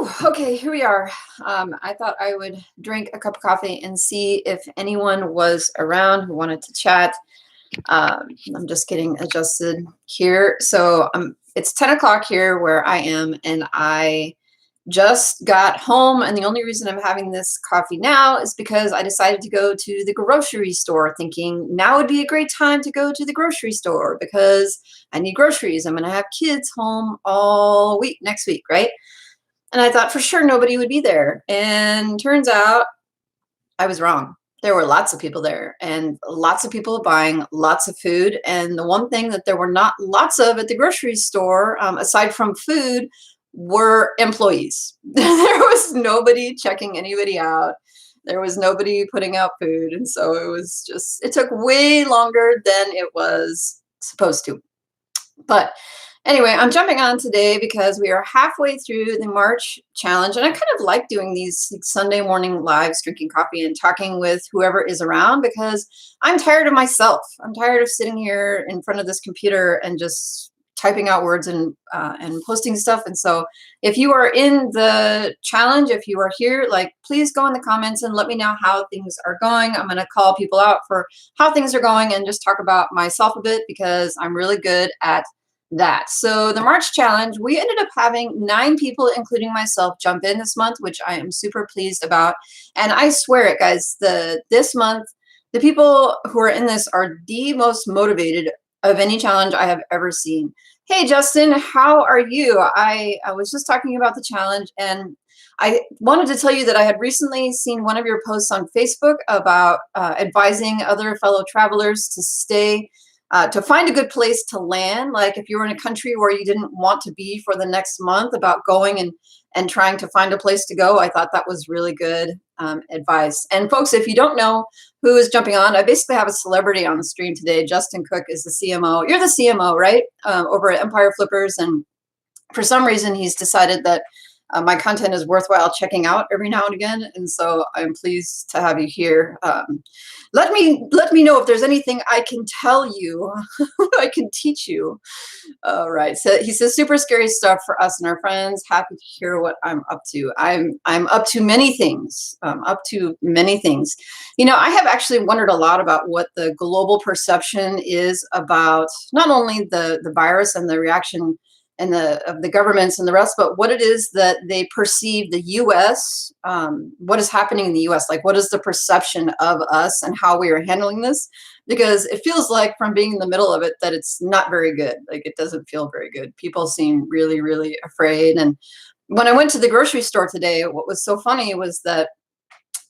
Whew, okay, here we are. I thought I would drink a cup of coffee and see if anyone was around who wanted to chat. I'm just getting adjusted here. So it's 10 o'clock here where I am, and I just got home. And the only reason I'm having this coffee now is because I decided to go to the grocery store, thinking now would be a great time to go to the grocery store because I need groceries. I'm going to have kids home all week next week, right? And I thought for sure nobody would be there. And turns out I was wrong. There were lots of people there and lots of people buying lots of food. And the one thing that there were not lots of at the grocery store, aside from food, were employees. There was nobody checking anybody out. There was nobody putting out food. And so it took way longer than it was supposed to. But anyway, I'm jumping on today because we are halfway through the March challenge, and I kind of like doing these Sunday morning lives, drinking coffee and talking with whoever is around because I'm tired of myself. I'm tired of sitting here in front of this computer and just typing out words and posting stuff. And so if you are in the challenge, if you are here, like, please go in the comments and let me know how things are going. I'm going to call people out for how things are going and just talk about myself a bit because I'm really good at that. So the March challenge, we ended up having 9 people, including myself, jump in this month, which I am super pleased about. And I swear it, guys, this month, the people who are in this are the most motivated of any challenge I have ever seen. Hey, Justin, how are you? I was just talking about the challenge, and I wanted to tell you that I had recently seen one of your posts on Facebook about advising other fellow travelers to find a good place to land. Like if you were in a country where you didn't want to be for the next month, about going and trying to find a place to go. I thought that was really good advice. And folks, if you don't know who is jumping on, I basically have a celebrity on the stream today. Justin Cook is the CMO. You're the CMO, right? Over at Empire Flippers. And for some reason, he's decided that my content is worthwhile checking out every now and again, and so I'm pleased to have you here. Let me know if there's anything I can tell you, I can teach you. All right. So he says super scary stuff for us and our friends. Happy to hear what I'm up to. I'm up to many things. You know, I have actually wondered a lot about what the global perception is about not only the virus and the reaction and of the governments and the rest, but what it is that they perceive the U.S., what is happening in the U.S., like what is the perception of us and how we are handling this? Because it feels like from being in the middle of it that it's not very good. Like it doesn't feel very good. People seem really, really afraid. And when I went to the grocery store today, what was so funny was that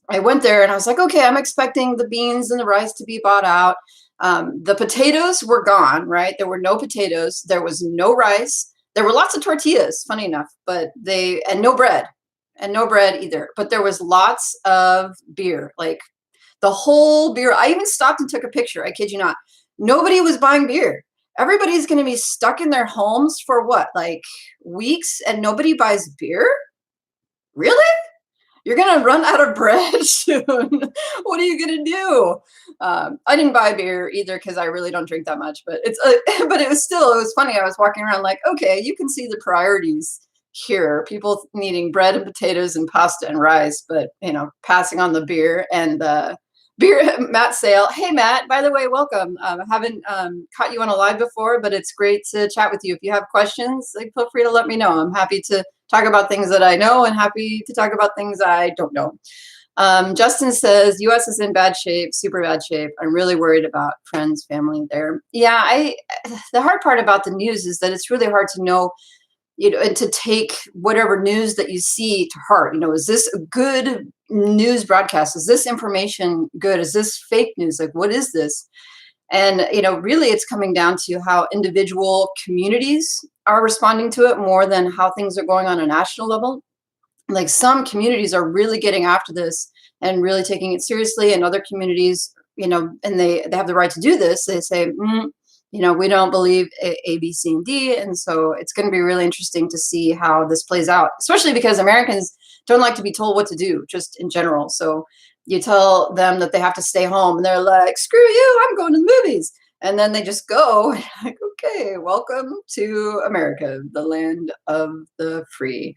I went there and I was like, okay, I'm expecting the beans and the rice to be bought out. The potatoes were gone, right? There were no potatoes. There was no rice. There were lots of tortillas, funny enough, and no bread either. But there was lots of beer, like the whole beer. I even stopped and took a picture. I kid you not. Nobody was buying beer. Everybody's going to be stuck in their homes for what, like weeks, and nobody buys beer? Really? You're going to run out of bread soon. What are you going to do? I didn't buy beer either because I really don't drink that much, but but it was funny. I was walking around like, okay, you can see the priorities here. People needing bread and potatoes and pasta and rice, but passing on the beer and beer. Matt Sale. Hey, Matt, by the way, welcome. I haven't caught you on a live before, but it's great to chat with you. If you have questions, like, feel free to let me know. I'm happy to talk about things that I know and happy to talk about things I don't know. Justin says, U.S. is in bad shape, super bad shape. I'm really worried about friends, family there. Yeah, the hard part about the news is that it's really hard to know, and to take whatever news that you see to heart. Is this a good news broadcast? Is this information good? Is this fake news? Like, what is this? And, really it's coming down to how individual communities are responding to it more than how things are going on a national level. Like some communities are really getting after this and really taking it seriously, and other communities, and they have the right to do this. They say, we don't believe A, B, C, and D. And so it's going to be really interesting to see how this plays out, especially because Americans don't like to be told what to do, just in general. So you tell them that they have to stay home and they're like, screw you, I'm going to the movies. And then they just go like, okay, welcome to America, the land of the free.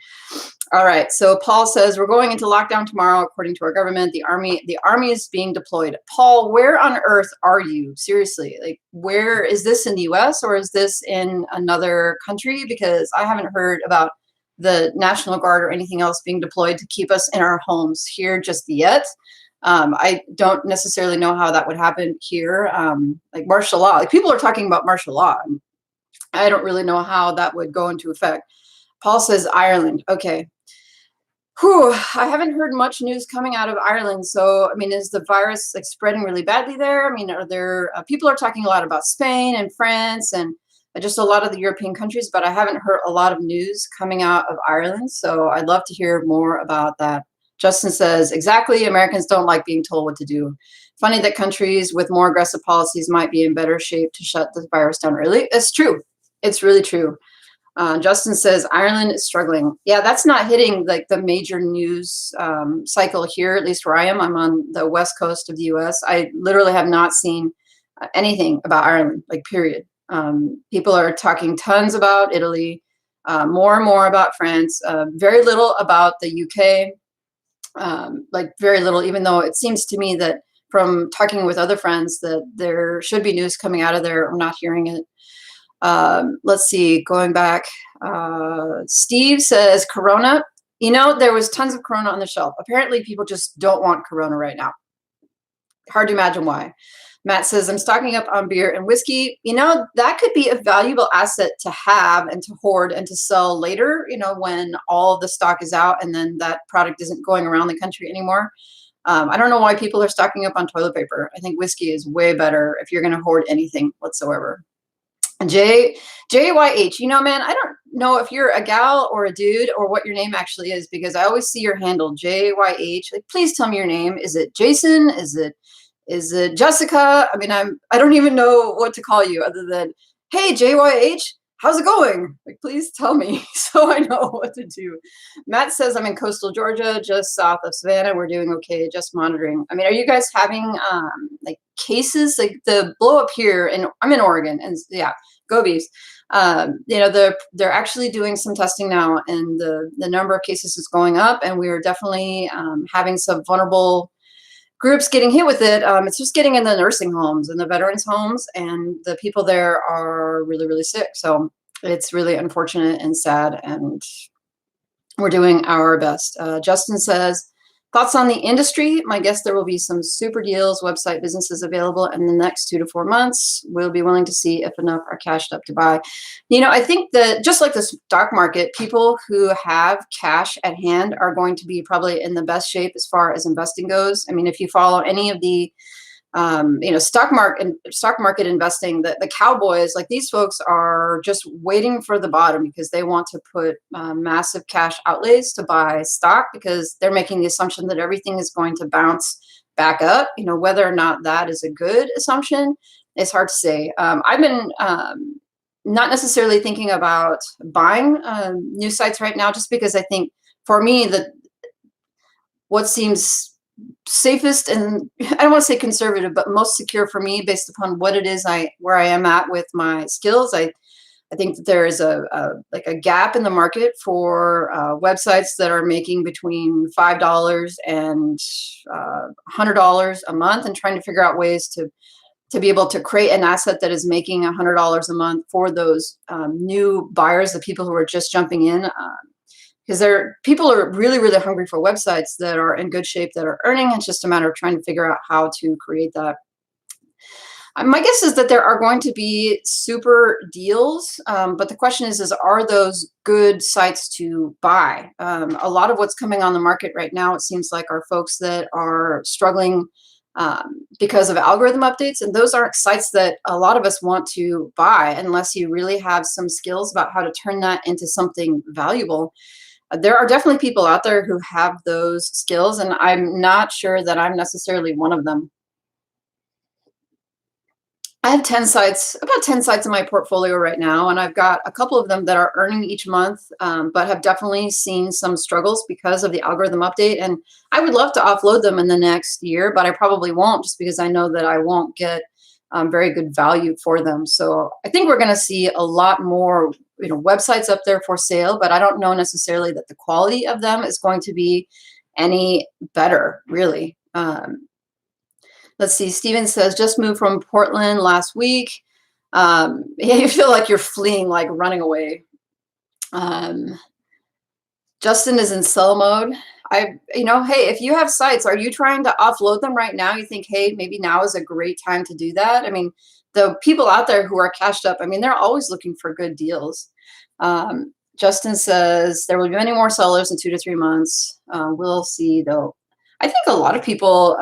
All right. So Paul says we're going into lockdown tomorrow, according to our government. The army is being deployed. Paul, where on earth are you? Seriously, like, where is this in the U.S. or is this in another country? Because I haven't heard about the National Guard or anything else being deployed to keep us in our homes here just yet. I don't necessarily know how that would happen here. Like martial law, like people are talking about martial law. I don't really know how that would go into effect. Paul says Ireland. Okay. Whew, I haven't heard much news coming out of Ireland. So, I mean, is the virus like spreading really badly there? I mean, are there people are talking a lot about Spain and France and just a lot of the European countries, but I haven't heard a lot of news coming out of Ireland. So, I'd love to hear more about that. Justin says, exactly. Americans don't like being told what to do. Funny that countries with more aggressive policies might be in better shape to shut the virus down early. It's true. It's really true. Justin says Ireland is struggling. Yeah, that's not hitting like the major news cycle here, at least where I am. I'm on the west coast of the U.S. I literally have not seen anything about Ireland, like period. People are talking tons about Italy, more and more about France, very little about the UK, like very little, even though it seems to me that from talking with other friends that there should be news coming out of there. I'm not hearing it. Let's see, going back, Steve says Corona. You know, there was tons of Corona on the shelf. Apparently people just don't want Corona right now. Hard to imagine why. Matt says, I'm stocking up on beer and whiskey. You know, that could be a valuable asset to have and to hoard and to sell later, you know, when all of the stock is out and then that product isn't going around the country anymore. I don't know why people are stocking up on toilet paper. I think whiskey is way better if you're going to hoard anything whatsoever. JYH, you know, man, I don't know if you're a gal or a dude or what your name actually is because I always see your handle JYH. Like, please tell me your name. Is it Jason? Is it Jessica? I mean, I don't even know what to call you other than, hey, JYH, how's it going? Like, please tell me so I know what to do. Matt says I'm in coastal Georgia, just south of Savannah. We're doing okay, just monitoring. I mean, are you guys having like cases like the blow up here? And I'm in Oregon, and yeah, go bees. You know, they're actually doing some testing now, and the number of cases is going up, and we are definitely having some vulnerable groups getting hit with it. It's just getting in the nursing homes and the veterans homes, and the people there are really, really sick. So it's really unfortunate and sad, and we're doing our best. Justin says, thoughts on the industry? My guess there will be some super deals, website businesses available in the next 2 to 4 months. We'll be willing to see if enough are cashed up to buy. You know, I think that just like the stock market, people who have cash at hand are going to be probably in the best shape as far as investing goes. I mean, if you follow any of the you know, stock market investing, the cowboys, like these folks are just waiting for the bottom because they want to put massive cash outlays to buy stock because they're making the assumption that everything is going to bounce back up. You know, whether or not that is a good assumption is hard to say. I've been not necessarily thinking about buying new sites right now, just because I think for me that what seems safest and I don't want to say conservative, but most secure for me based upon what it is where I am at with my skills. I think that there is a gap in the market for websites that are making between $5 and $100 a month, and trying to figure out ways to be able to create an asset that is making $100 a month for those new buyers, the people who are just jumping in. Because people are really, really hungry for websites that are in good shape, that are earning. It's just a matter of trying to figure out how to create that. My guess is that there are going to be super deals, but the question is are those good sites to buy? A lot of what's coming on the market right now, it seems like, are folks that are struggling because of algorithm updates, and those aren't sites that a lot of us want to buy unless you really have some skills about how to turn that into something valuable. There are definitely people out there who have those skills, and I'm not sure that I'm necessarily one of them. I have about 10 sites in my portfolio right now, and I've got a couple of them that are earning each month, but have definitely seen some struggles because of the algorithm update. And I would love to offload them in the next year, but I probably won't, just because I know that I won't get very good value for them. So I think we're going to see a lot more, websites up there for sale, but I don't know necessarily that the quality of them is going to be any better, really. Let's see. Steven says, just moved from Portland last week. Yeah, you feel like you're fleeing, like running away. Justin is in sell mode. Hey, if you have sites, are you trying to offload them right now? You think, hey, maybe now is a great time to do that? I mean, the people out there who are cashed up, I mean, they're always looking for good deals. Justin says there will be many more sellers in 2 to 3 months. We'll see, though. I think a lot of people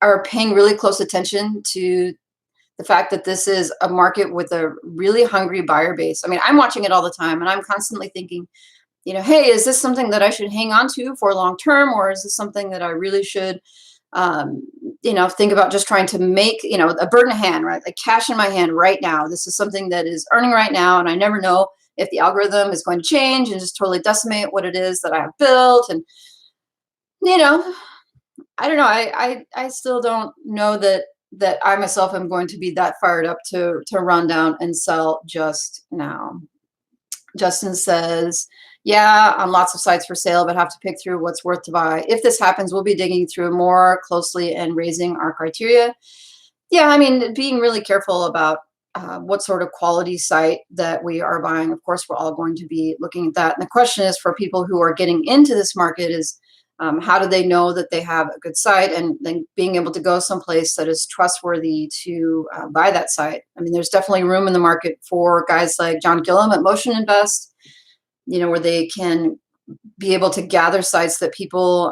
are paying really close attention to the fact that this is a market with a really hungry buyer base. I mean, I'm watching it all the time, and I'm constantly thinking, hey, is this something that I should hang on to for long term, or is this something that I really should, think about just trying to make, a bird in a hand, right? Like cash in my hand right now. This is something that is earning right now, and I never know if the algorithm is going to change and just totally decimate what it is that I have built. And, I don't know. I still don't know that I myself am going to be that fired up to run down and sell just now. Justin says, yeah, on lots of sites for sale, but have to pick through what's worth to buy. If this happens, we'll be digging through more closely and raising our criteria. Yeah, I mean, being really careful about what sort of quality site that we are buying. Of course, we're all going to be looking at that. And the question is for people who are getting into this market is, how do they know that they have a good site, and then being able to go someplace that is trustworthy to buy that site. I mean, there's definitely room in the market for guys like John Gillum at Motion Invest, where they can be able to gather sites that people,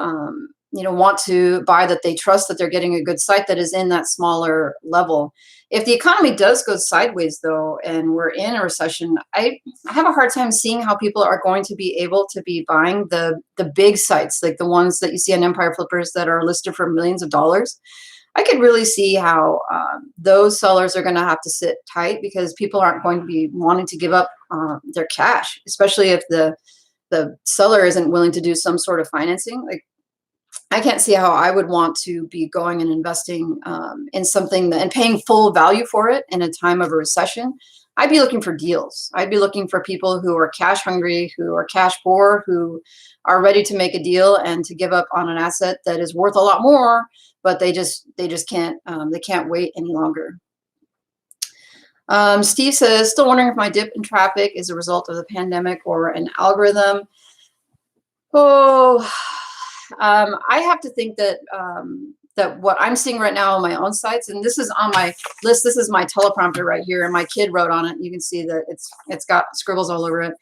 want to buy, that they trust that they're getting a good site that is in that smaller level. If the economy does go sideways, though, and we're in a recession, I have a hard time seeing how people are going to be able to be buying the big sites, like the ones that you see on Empire Flippers that are listed for millions of dollars. I could really see how those sellers are going to have to sit tight, because people aren't going to be wanting to give up their cash, especially if the seller isn't willing to do some sort of financing. Like, I can't see how I would want to be going and investing in something and paying full value for it in a time of a recession. I'd be looking for deals. I'd be looking for people who are cash hungry, who are cash poor, who are ready to make a deal and to give up on an asset that is worth a lot more, but they just can't, they can't wait any longer. Steve says, still wondering if my dip in traffic is a result of the pandemic or an algorithm. Oh, I have to think that that what I'm seeing right now on my own sites, and this is on my list, this is my teleprompter right here, and my kid wrote on it. You can see that it's got scribbles all over it.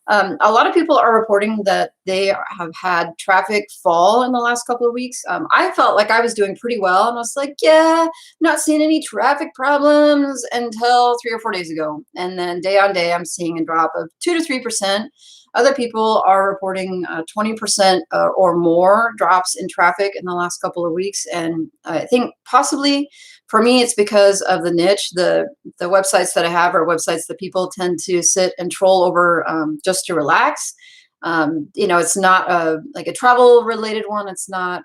A lot of people are reporting that they have had traffic fall in the last couple of weeks. I felt like I was doing pretty well, and I was like, yeah, not seeing any traffic problems until 3 or 4 days ago. And then day on day, I'm seeing a drop of 2 to 3%. Other people are reporting 20% or more drops in traffic in the last couple of weeks. And I think possibly for me, it's because of the niche. The websites that I have are websites that people tend to sit and troll over just to relax. It's not like a travel related one. It's not.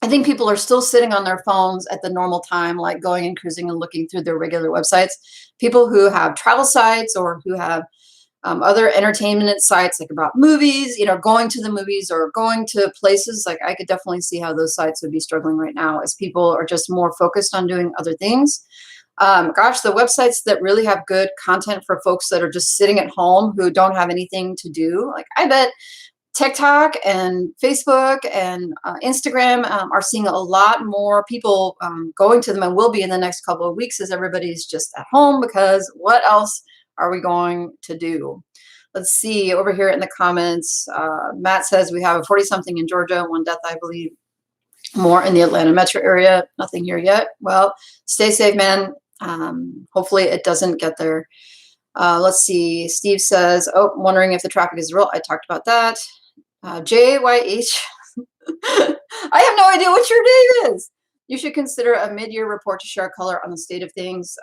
I think people are still sitting on their phones at the normal time, like going and cruising and looking through their regular websites. People who have travel sites or who have other entertainment sites, like about movies, going to the movies or going to places, like I could definitely see how those sites would be struggling right now as people are just more focused on doing other things. Gosh, the websites that really have good content for folks that are just sitting at home who don't have anything to do, like I bet TikTok and Facebook and Instagram are seeing a lot more people going to them, and will be in the next couple of weeks as everybody's just at home, because what else are we going to do? Let's see over here in the comments. Matt says we have a 40-something in Georgia, 1 death, I believe. More in the Atlanta metro area. Nothing here yet. Well, stay safe, man. Hopefully it doesn't get there. Let's see. Steve says, oh, wondering if the traffic is real. I talked about that. JYH. I have no idea what your name is. You should consider a mid-year report to share color on the state of things.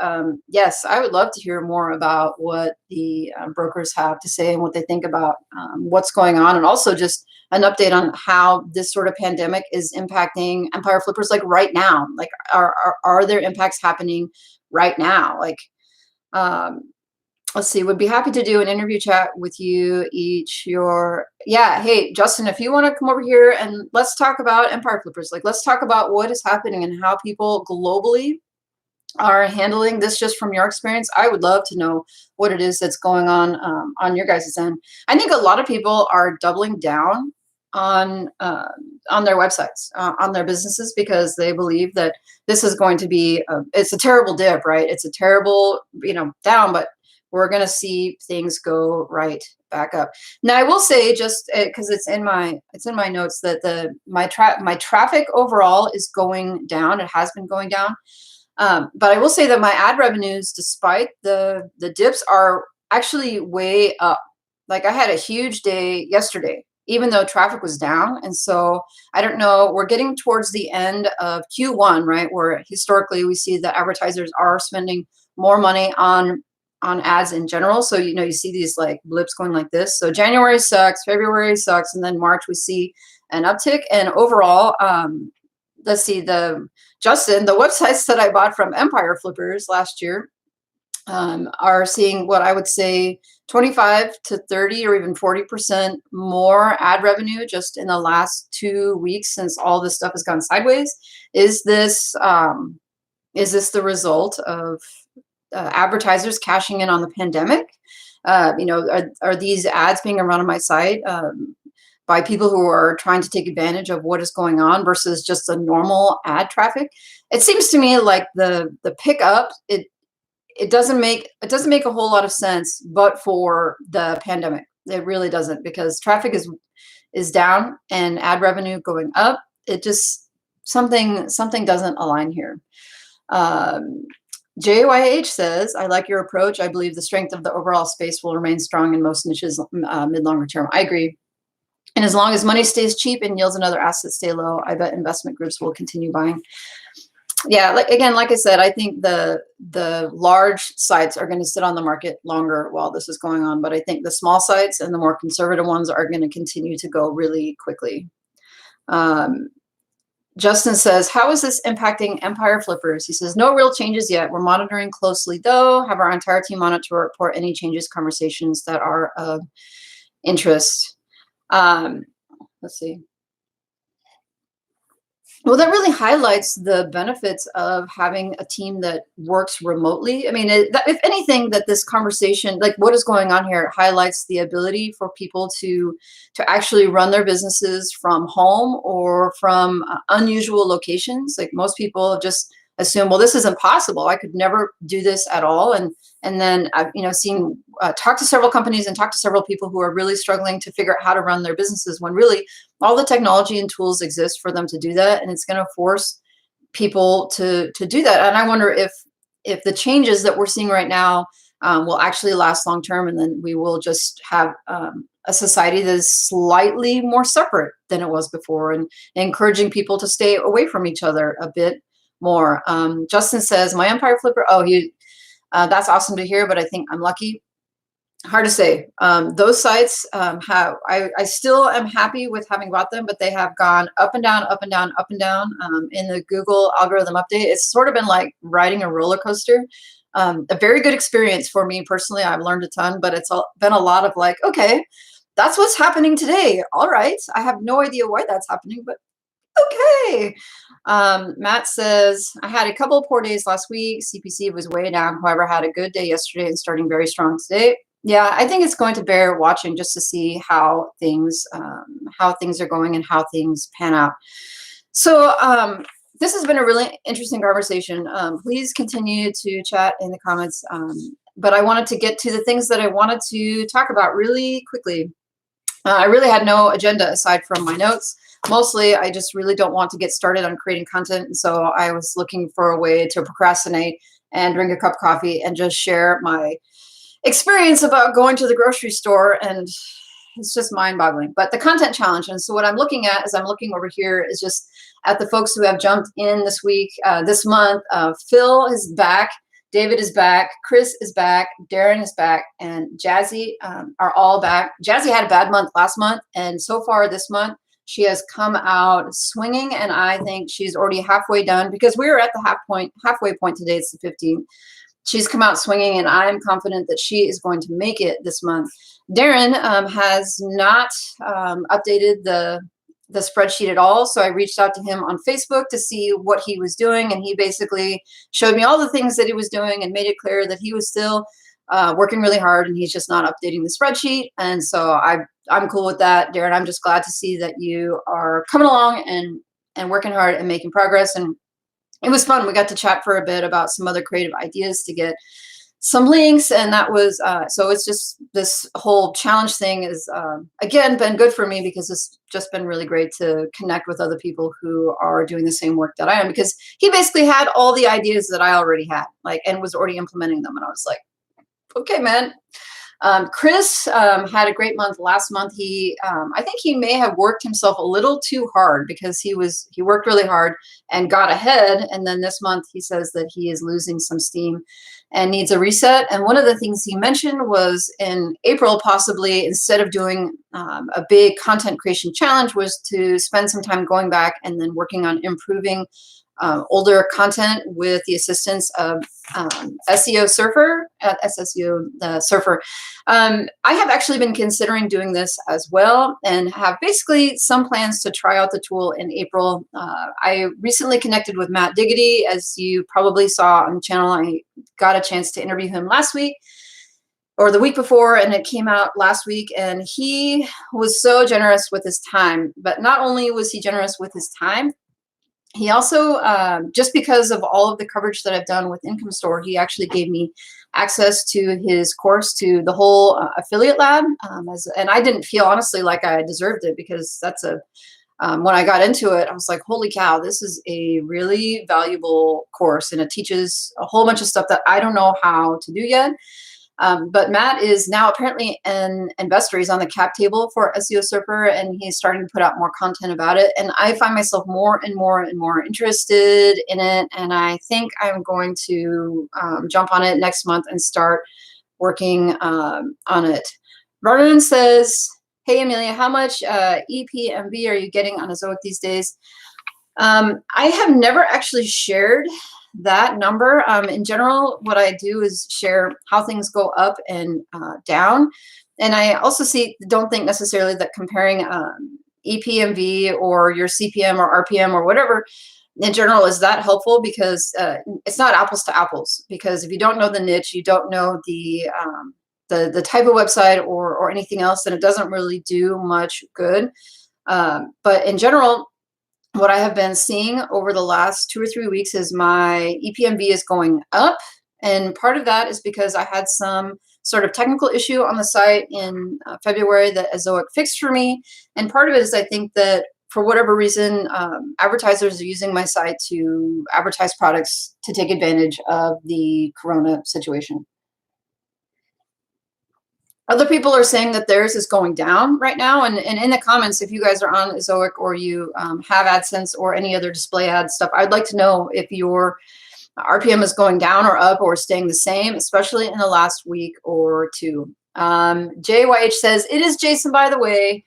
Yes, I would love to hear more about what the brokers have to say and what they think about what's going on, and also just an update on how this sort of pandemic is impacting Empire Flippers, like right now. Like, are there impacts happening right now? Like, um, let's see, would be happy to do an interview chat with you each. Yeah, hey Justin, if you want to come over here and let's talk about Empire Flippers. Like, let's talk about what is happening and how people globally are handling this, just from your experience. I would love to know what it is that's going on your guys' end. I think a lot of people are doubling down on their websites, on their businesses, because they believe that this is going to be it's a terrible dip, right? It's a terrible, down, but we're going to see things go right back up. Now, I will say, just because it's in my notes, that my traffic overall is going down. It has been going down, but I will say that my ad revenues, despite the dips, are actually way up. Like, I had a huge day yesterday, even though traffic was down. And so I don't know, we're getting towards the end of Q1, right? Where historically we see that advertisers are spending more money on ads in general. So, you see these like blips going like this. So January sucks, February sucks, and then March we see an uptick. And overall, let's see, Justin, the websites that I bought from Empire Flippers last year are seeing what I would say 25 to 30 or even 40% more ad revenue just in the last 2 weeks, since all this stuff has gone sideways. Is this the result of advertisers cashing in on the pandemic? Are these ads being run on my site by people who are trying to take advantage of what is going on versus just a normal ad traffic? It seems to me like the pickup, it doesn't make a whole lot of sense, but for the pandemic, it really doesn't, because traffic is down and ad revenue going up. It just, something doesn't align here. JYH says, I like your approach. I believe the strength of the overall space will remain strong in most niches mid-longer term. I agree. And as long as money stays cheap and yields and other assets stay low, I bet investment groups will continue buying. Yeah, like I said, I think the large sites are going to sit on the market longer while this is going on, but I think the small sites and the more conservative ones are going to continue to go really quickly. Justin says, how is this impacting Empire Flippers? He says, no real changes yet. We're monitoring closely, though. Have our entire team on it to report any changes, conversations that are of interest. Let's see. Well, that really highlights the benefits of having a team that works remotely. I mean, if anything, that this conversation, like what is going on here, it highlights the ability for people to actually run their businesses from home or from unusual locations. Like, most people just assume, well, this is impossible. I could never do this at all. And then I've seen talk to several companies and talk to several people who are really struggling to figure out how to run their businesses, when really all the technology and tools exist for them to do that. And it's going to force people to do that. And I wonder if the changes that we're seeing right now will actually last long term, and then we will just have a society that is slightly more separate than it was before, and encouraging people to stay away from each other a bit more. Justin says, my Empire Flipper, that's awesome to hear, but I think I'm lucky. Hard to say. Those sites I still am happy with having bought them, but they have gone up and down, up and down, up and down in the Google algorithm update. It's sort of been like riding a roller coaster. A very good experience for me personally. I've learned a ton, but it's been a lot of like, okay, that's what's happening today. All right. I have no idea why that's happening, but okay. Matt says, I had a couple of poor days last week. CPC was way down. However, I had a good day yesterday and starting very strong today. Yeah, I think it's going to bear watching just to see how things are going and how things pan out. So this has been a really interesting conversation. Please continue to chat in the comments. But I wanted to get to the things that I wanted to talk about really quickly. I really had no agenda aside from my notes. Mostly, I just really don't want to get started on creating content. And so I was looking for a way to procrastinate and drink a cup of coffee and just share my experience about going to the grocery store and it's just mind-boggling. But the content challenge, and so what I'm looking at is I'm looking over here is just at the folks who have jumped in this week, this month. Phil is back, David is back, Chris is back, Darren is back, and Jazzy are all back. Jazzy had a bad month last month, and so far this month she has come out swinging, and I think she's already halfway done because we were at the halfway point today. It's the 15th. She's come out swinging, and I'm confident that she is going to make it this month. Darren has not updated the spreadsheet at all, so I reached out to him on Facebook to see what he was doing, and he basically showed me all the things that he was doing and made it clear that he was still working really hard, and he's just not updating the spreadsheet. And so I'm cool with that, Darren. I'm just glad to see that you are coming along and working hard and making progress. And it was fun. We got to chat for a bit about some other creative ideas to get some links, and that was so it's just this whole challenge thing is again been good for me because it's just been really great to connect with other people who are doing the same work that I am, because he basically had all the ideas that I already had, like, and was already implementing them, and I was like, okay, man. Chris had a great month last month. I think he may have worked himself a little too hard because he worked really hard and got ahead. And then this month he says that he is losing some steam and needs a reset. And one of the things he mentioned was in April, possibly instead of doing a big content creation challenge, was to spend some time going back and then working on improving older content with the assistance of SEO Surfer at SSEO Surfer. I have actually been considering doing this as well and have basically some plans to try out the tool in April. I recently connected with Matt Diggity. As you probably saw on the channel, I got a chance to interview him last week or the week before, and it came out last week, and he was so generous with his time. But not only was he generous with his time, he also, just because of all of the coverage that I've done with Income Store, he actually gave me access to his course, to the whole affiliate lab. And I didn't feel honestly like I deserved it, because that's when I got into it, I was like, holy cow, this is a really valuable course, and it teaches a whole bunch of stuff that I don't know how to do yet. But Matt is now apparently an investor. He's on the cap table for SEO Surfer, and he's starting to put out more content about it. And I find myself more and more and more interested in it. And I think I'm going to jump on it next month and start working on it. Vernon says, hey, Amelia, how much EPMV are you getting on Ezoic these days? I have never actually shared that number. In general, what I do is share how things go up and down. And I also don't think necessarily that comparing EPMV or your CPM or RPM or whatever in general is that helpful, because it's not apples to apples. Because if you don't know the niche, you don't know the type of website or anything else, then it doesn't really do much good. But in general, what I have been seeing over the last 2 or 3 weeks is my EPMV is going up. And part of that is because I had some sort of technical issue on the site in February that Ezoic fixed for me. And part of it is I think that for whatever reason, advertisers are using my site to advertise products to take advantage of the Corona situation. Other people are saying that theirs is going down right now. And in the comments, if you guys are on Ezoic or you have AdSense or any other display ad stuff, I'd like to know if your RPM is going down or up or staying the same, especially in the last week or two. JYH says, it is Jason, by the way.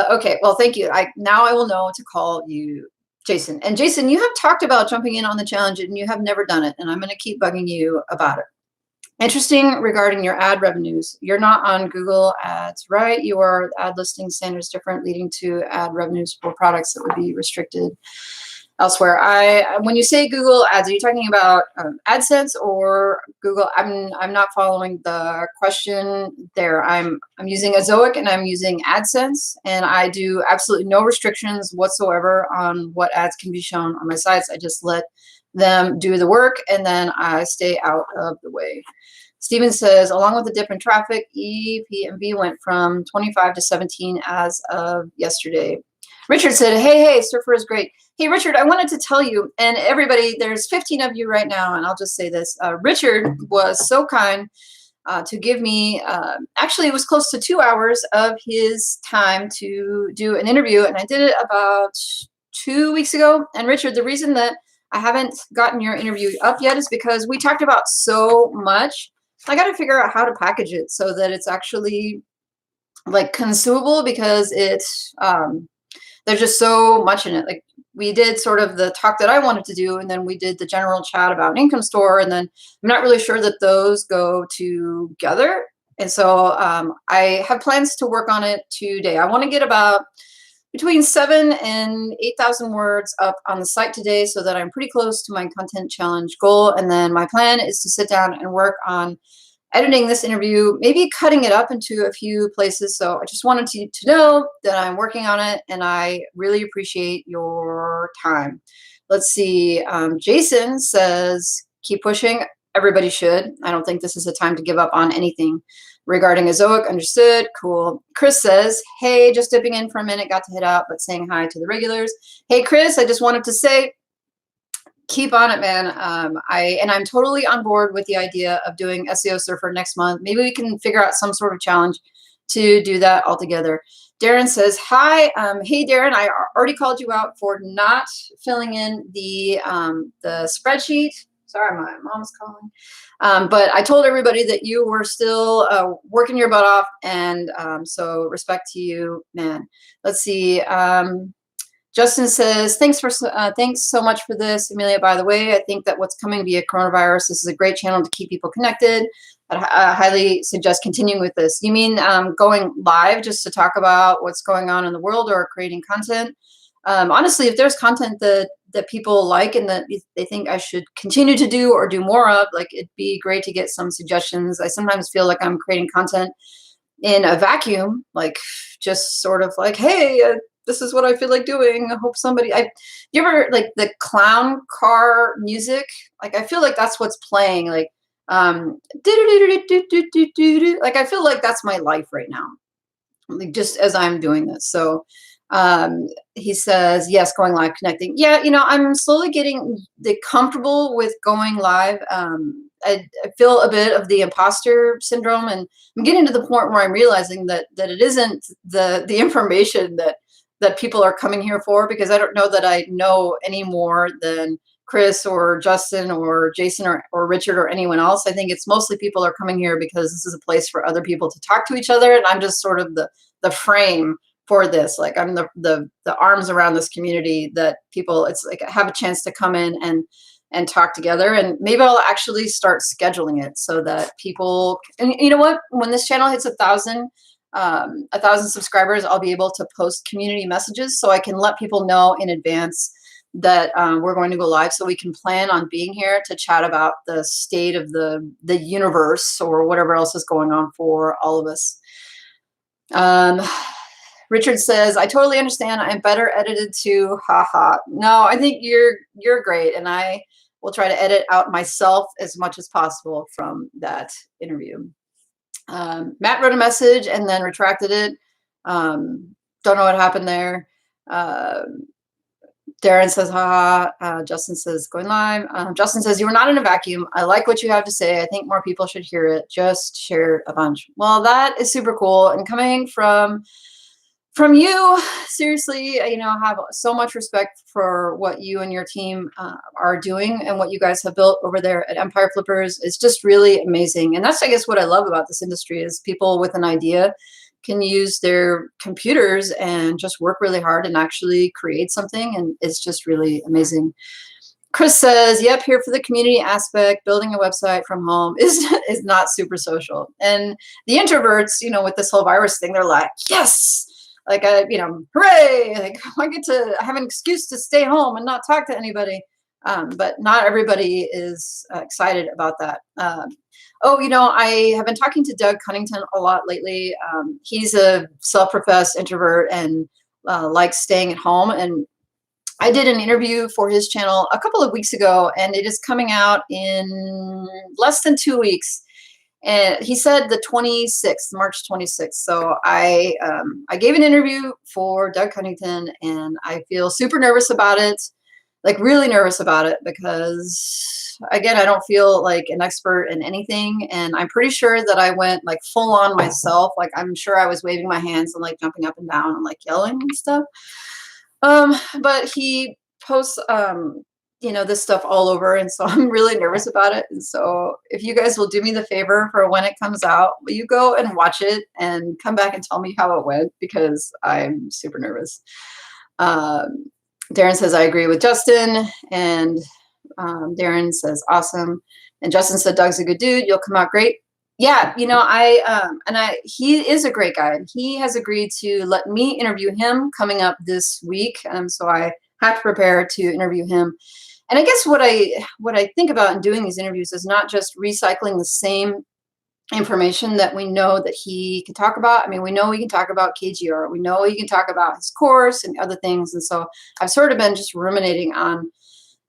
Okay, well, thank you. Now I will know to call you Jason. And Jason, you have talked about jumping in on the challenge and you have never done it. And I'm going to keep bugging you about it. Interesting regarding your ad revenues. You're not on Google Ads, right? Your ad listing standards different, leading to ad revenues for products that would be restricted elsewhere. When you say Google Ads, are you talking about AdSense or Google? I'm not following the question there. I'm using Ezoic and I'm using AdSense, and I do absolutely no restrictions whatsoever on what ads can be shown on my sites. I just let them do the work, and then I stay out of the way. Steven says, along with the dip in traffic, EPMV went from 25 to 17 as of yesterday. Richard said, hey, Surfer is great. Hey, Richard, I wanted to tell you, and everybody, there's 15 of you right now, and I'll just say this. Richard was so kind. to give me, actually, it was close to 2 hours of his time to do an interview. And I did it about 2 weeks ago. And Richard, the reason that I haven't gotten your interview up yet is because we talked about so much. I got to figure out how to package it so that it's actually like consumable, because it's there's just so much in it. Like, we did sort of the talk that I wanted to do, and then we did the general chat about an income store, and then I'm not really sure that those go together. And so I have plans to work on it today. I want to get about between 7 and 8,000 words up on the site today, so that I'm pretty close to my content challenge goal. And then my plan is to sit down and work on editing this interview, maybe cutting it up into a few places. So I just wanted to know that I'm working on it, and I really appreciate your time. Let's see. Jason says, keep pushing. Everybody should. I don't think this is a time to give up on anything regarding Ezoic. Understood. Cool. Chris says, hey, just dipping in for a minute, got to hit out, but saying hi to the regulars. Hey, Chris, I just wanted to say, keep on it, man. I'm totally on board with the idea of doing SEO Surfer next month. Maybe we can figure out some sort of challenge to do that all together. Darren says, hi. Hey, Darren, I already called you out for not filling in the spreadsheet. Sorry, my mom's calling. But I told everybody that you were still working your butt off. And so respect to you, man. Let's see. Justin says, thanks so much for this, Amelia. By the way, I think that what's coming via coronavirus, this is a great channel to keep people connected. I highly suggest continuing with this. You mean going live just to talk about what's going on in the world, or creating content? Honestly, if there's content that people like and that they think I should continue to do or do more of, like, it'd be great to get some suggestions. I sometimes feel like I'm creating content in a vacuum, like just sort of like, hey, this is what I feel like doing. I hope somebody, you ever like the clown car music? Like, I feel like that's what's playing. Like, like, I feel like that's my life right now, like, just as I'm doing this. So he says, yes, going live, connecting. Yeah, I'm slowly getting comfortable with going live. I feel a bit of the imposter syndrome, and I'm getting to the point where I'm realizing that it isn't the information that people are coming here for, because I don't know that I know any more than Chris or Justin or Jason or Richard or anyone else. I think it's mostly people are coming here because this is a place for other people to talk to each other, and I'm just sort of the frame for this. Like, I'm the arms around this community that people, it's like, have a chance to come in and talk together. And maybe I'll actually start scheduling it so that people, and you know what, when this channel hits 1,000 subscribers, I'll be able to post community messages, so I can let people know in advance that we're going to go live, so we can plan on being here to chat about the state of the universe or whatever else is going on for all of us. Richard says, I totally understand. I'm better edited too. Haha. No, I think you're great, and I will try to edit out myself as much as possible from that interview. Matt wrote a message and then retracted it. Don't know what happened there. Darren says, haha. Justin says, going live. Justin says, you were not in a vacuum. I like what you have to say. I think more people should hear it. Just share a bunch. Well, that is super cool. And coming from you, seriously, I have so much respect for what you and your team are doing, and what you guys have built over there at Empire Flippers. It's just really amazing. And that's, I guess, what I love about this industry, is people with an idea can use their computers and just work really hard and actually create something. And it's just really amazing. Chris says, yep, here for the community aspect. Building a website from home is not super social. And the introverts, with this whole virus thing, they're like, yes, like, hooray, like, I have an excuse to stay home and not talk to anybody. But not everybody is excited about that. I have been talking to Doug Cunnington a lot lately. He's a self-professed introvert and likes staying at home. And I did an interview for his channel a couple of weeks ago, and it is coming out in less than 2 weeks. And he said the 26th, March 26th. So I gave an interview for Doug Cunnington, and I feel super nervous about it, like really nervous about it, because again, I don't feel like an expert in anything. And I'm pretty sure that I went like full on myself. Like, I'm sure I was waving my hands and like jumping up and down and like yelling and stuff. But he posts, this stuff all over. And so I'm really nervous about it. And so if you guys will do me the favor for when it comes out, will you go and watch it and come back and tell me how it went? Because I'm super nervous. Darren says, I agree with Justin. And Darren says, awesome. And Justin said, Doug's a good dude. You'll come out great. Yeah, he is a great guy. He has agreed to let me interview him coming up this week. So I have to prepare to interview him. And I guess what I think about in doing these interviews is not just recycling the same information that we know that he can talk about. I mean, we know he can talk about KGR. We know he can talk about his course and other things. And so I've sort of been just ruminating on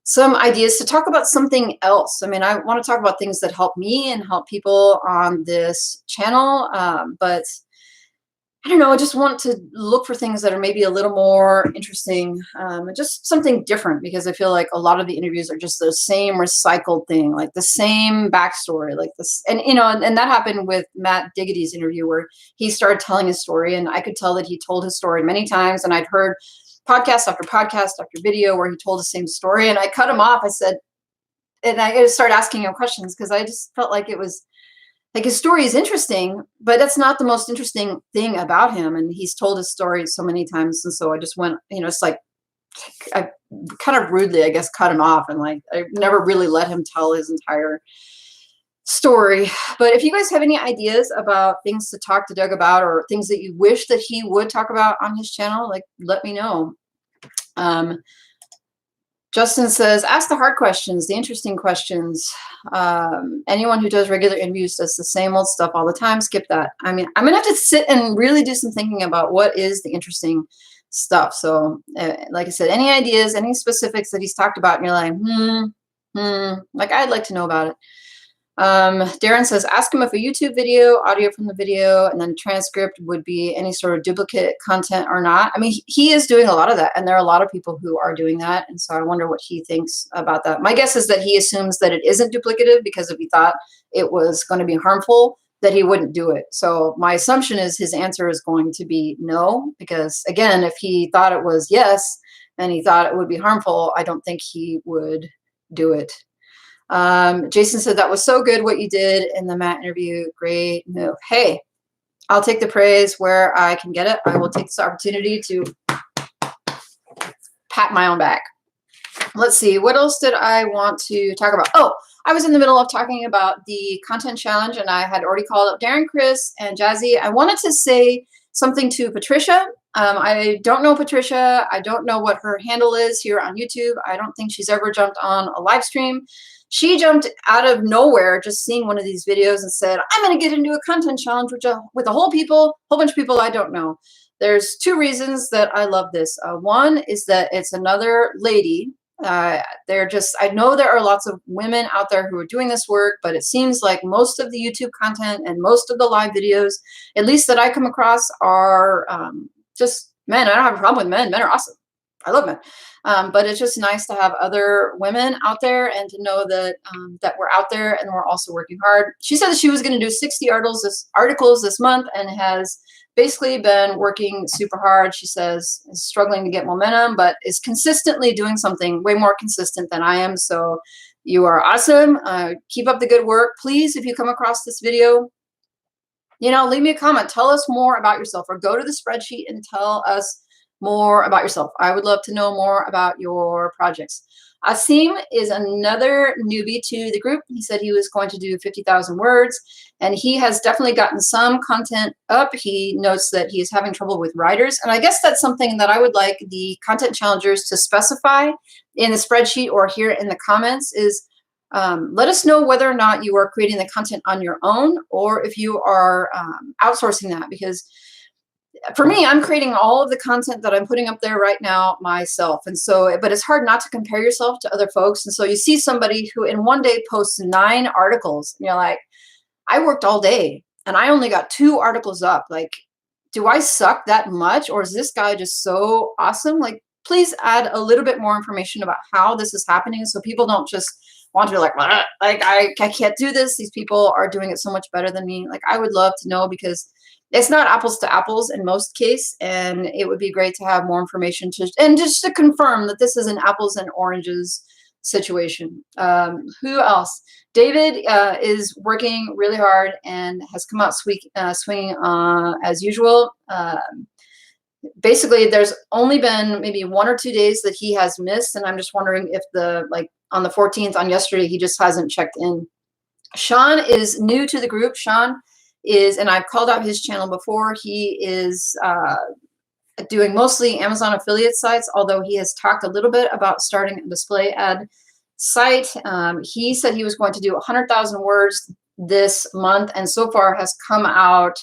some ideas to talk about something else. I mean, I want to talk about things that help me and help people on this channel. But I don't know, I just want to look for things that are maybe a little more interesting, just something different, because I feel like a lot of the interviews are just the same recycled thing, like the same backstory, like this. And that happened with Matt Diggity's interview, where he started telling his story, and I could tell that he told his story many times, and I'd heard podcast after podcast after video where he told the same story, and I cut him off. I said, and I started asking him questions, because I just felt like it was like his story is interesting, but that's not the most interesting thing about him. And he's told his story so many times. And so I just went, it's like, I kind of rudely, I guess, cut him off. And like, I never really let him tell his entire story. But if you guys have any ideas about things to talk to Doug about, or things that you wish that he would talk about on his channel, like, let me know. Justin says, ask the hard questions, the interesting questions. Anyone who does regular interviews does the same old stuff all the time. Skip that. I mean, I'm going to have to sit and really do some thinking about what is the interesting stuff. So like I said, any ideas, any specifics that he's talked about, and you're like, like, I'd like to know about it. Darren says, ask him if a YouTube video, audio from the video, and then transcript would be any sort of duplicate content or not. I mean, he is doing a lot of that, and there are a lot of people who are doing that. And so I wonder what he thinks about that. My guess is that he assumes that it isn't duplicative, because if he thought it was going to be harmful, that he wouldn't do it. So my assumption is his answer is going to be no, because again, if he thought it was yes, and he thought it would be harmful, I don't think he would do it. Jason said, that was so good what you did in the Matt interview. Great move. Hey, I'll take the praise where I can get it. I will take this opportunity to pat my own back. Let's see, what else did I want to talk about? Oh, I was in the middle of talking about the content challenge, and I had already called up Darren, Chris, and Jazzy. I wanted to say something to Patricia. I don't know Patricia. I don't know what her handle is here on YouTube. I don't think she's ever jumped on a live stream. She jumped out of nowhere, just seeing one of these videos, and said, I'm going to get into a content challenge with a whole bunch of people I don't know. There's two reasons that I love this. One is that it's another lady. I know there are lots of women out there who are doing this work, but it seems like most of the YouTube content and most of the live videos, at least that I come across, are just men. I don't have a problem with men. Men are awesome. I love men. But it's just nice to have other women out there, and to know that that we're out there and we're also working hard. She said that she was going to do 60 articles this month, and has basically been working super hard. She says is struggling to get momentum, but is consistently doing something way more consistent than I am. So you are awesome. Keep up the good work. Please, if you come across this video, leave me a comment. Tell us more about yourself, or go to the spreadsheet and tell us more about yourself. I would love to know more about your projects. Asim is another newbie to the group. He said he was going to do 50,000 words, and he has definitely gotten some content up. He notes that he is having trouble with writers, and I guess that's something that I would like the content challengers to specify in the spreadsheet or here in the comments is, let us know whether or not you are creating the content on your own, or if you are outsourcing that, because for me, I'm creating all of the content that I'm putting up there right now myself. And so, but it's hard not to compare yourself to other folks. And so you see somebody who in one day posts 9 articles, and you're like, I worked all day and I only got 2 articles up. Like, do I suck that much? Or is this guy just so awesome? Like, please add a little bit more information about how this is happening, so people don't just want to be like, "What?" Like I can't do this. These people are doing it so much better than me. Like I would love to know because it's not apples to apples in most case, and it would be great to have more information to and just to confirm that this is an apples and oranges situation. Who else? David is working really hard and has come out swinging as usual. Basically, there's only been maybe 1 or 2 days that he has missed, and I'm just wondering if on the 14th, on yesterday, he just hasn't checked in. Sean is new to the group. Sean is, and I've called out his channel before, he is doing mostly Amazon affiliate sites, although he has talked a little bit about starting a display ad site. He said he was going to do 100,000 words this month, and so far has come out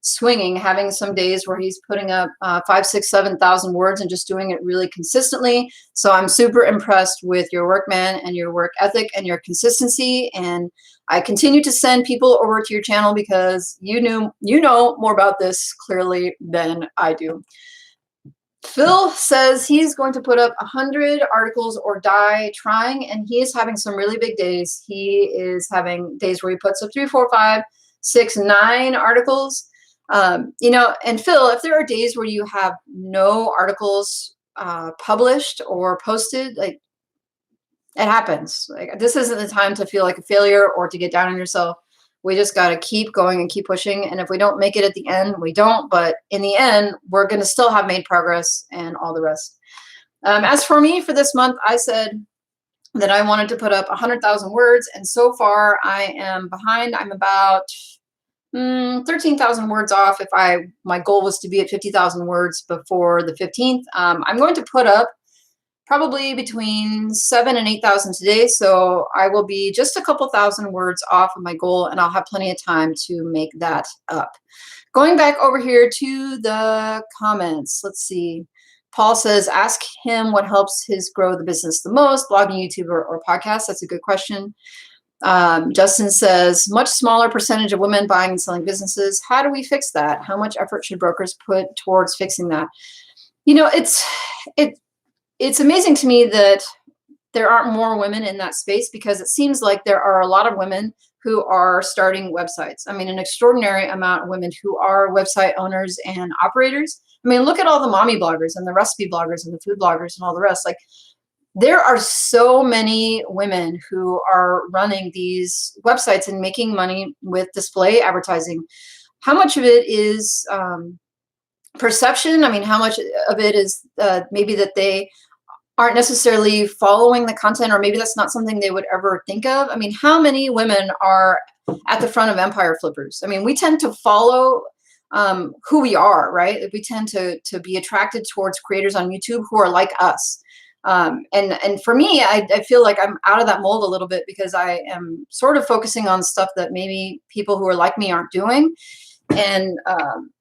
swinging, having some days where he's putting up 5, 6, 7,000 words and just doing it really consistently. So I'm super impressed with your work, man, and your work ethic and your consistency. And I continue to send people over to your channel because you know more about this clearly than I do. Phil says he's going to put up 100 articles or die trying, and he is having some really big days. He is having days where he puts up 3, 4, 5, 6, 9 articles. And Phil, if there are days where you have no articles published or posted, like it happens. Like this isn't the time to feel like a failure or to get down on yourself. We just got to keep going and keep pushing. And if we don't make it at the end, we don't. But in the end, we're going to still have made progress and all the rest. As for me for this month, I said that I wanted to put up 100,000 words. And so far I am behind. I'm about 13,000 words off. My goal was to be at 50,000 words before the 15th. I'm going to put up probably between 7,000 and 8,000 today. So I will be just a couple thousand words off of my goal, and I'll have plenty of time to make that up. Going back over here to the comments, let's see. Paul says, ask him what helps his grow the business the most, blogging, YouTube, or podcast. That's a good question. Justin says, much smaller percentage of women buying and selling businesses. How do we fix that? How much effort should brokers put towards fixing that? It's amazing to me that there aren't more women in that space, because it seems like there are a lot of women who are starting websites. I mean, an extraordinary amount of women who are website owners and operators. I mean, look at all the mommy bloggers and the recipe bloggers and the food bloggers and all the rest. Like, there are so many women who are running these websites and making money with display advertising. How much of it is perception? I mean, how much of it is maybe that they aren't necessarily following the content, or maybe that's not something they would ever think of? I mean, how many women are at the front of Empire Flippers? I mean, we tend to follow who we are, right? We tend to be attracted towards creators on YouTube who are like us. And for me, I feel like I'm out of that mold a little bit, because I am sort of focusing on stuff that maybe people who are like me aren't doing. And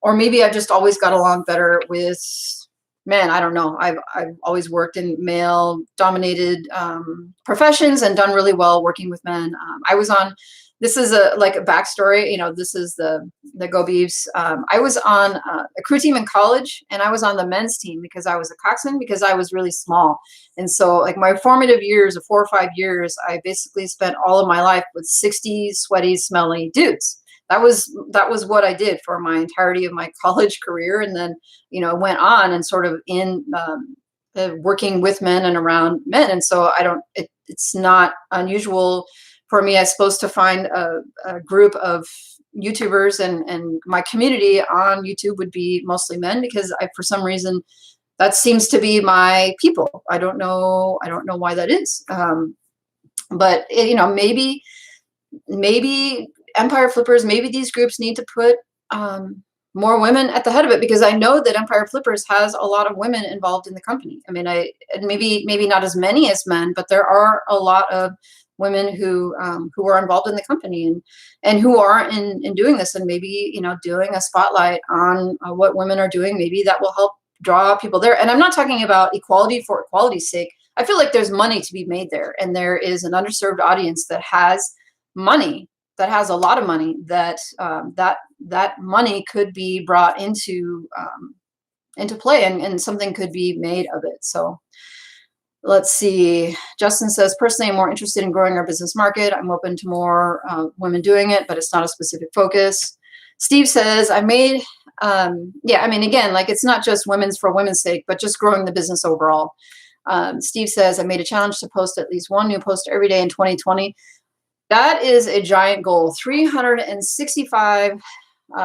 or maybe I've just always got along better with men. I don't know. I've always worked in male dominated professions and done really well working with men. I was on, this is a backstory, this is the Go Beeves. I was on a crew team in college, and I was on the men's team because I was a coxswain, because I was really small. And so like my formative years of 4 or 5 years, I basically spent all of my life with 60 sweaty, smelly dudes. That was what I did for my entirety of my college career. And then, went on and sort of in working with men and around men. And so it's not unusual for me, I suppose, to find a group of YouTubers, and my community on YouTube would be mostly men, because for some reason that seems to be my people. I don't know why that is. But maybe Empire Flippers, maybe these groups need to put more women at the head of it, because I know that Empire Flippers has a lot of women involved in the company. I mean, maybe not as many as men, but there are a lot of women who are involved in the company and who are in doing this, and maybe doing a spotlight on what women are doing. Maybe that will help draw people there. And I'm not talking about equality for equality's sake. I feel like there's money to be made there, and there is an underserved audience that has money, that has a lot of money, that that money could be brought into play, and something could be made of it. So Let's see. Justin says, personally, I'm more interested in growing our business market. I'm open to more women doing it, but it's not a specific focus. Steve says, I made, yeah, I mean, again, like it's not just women's for women's sake, but just growing the business overall. Steve says, I made a challenge to post at least one new post every day in 2020. That is a giant goal. 365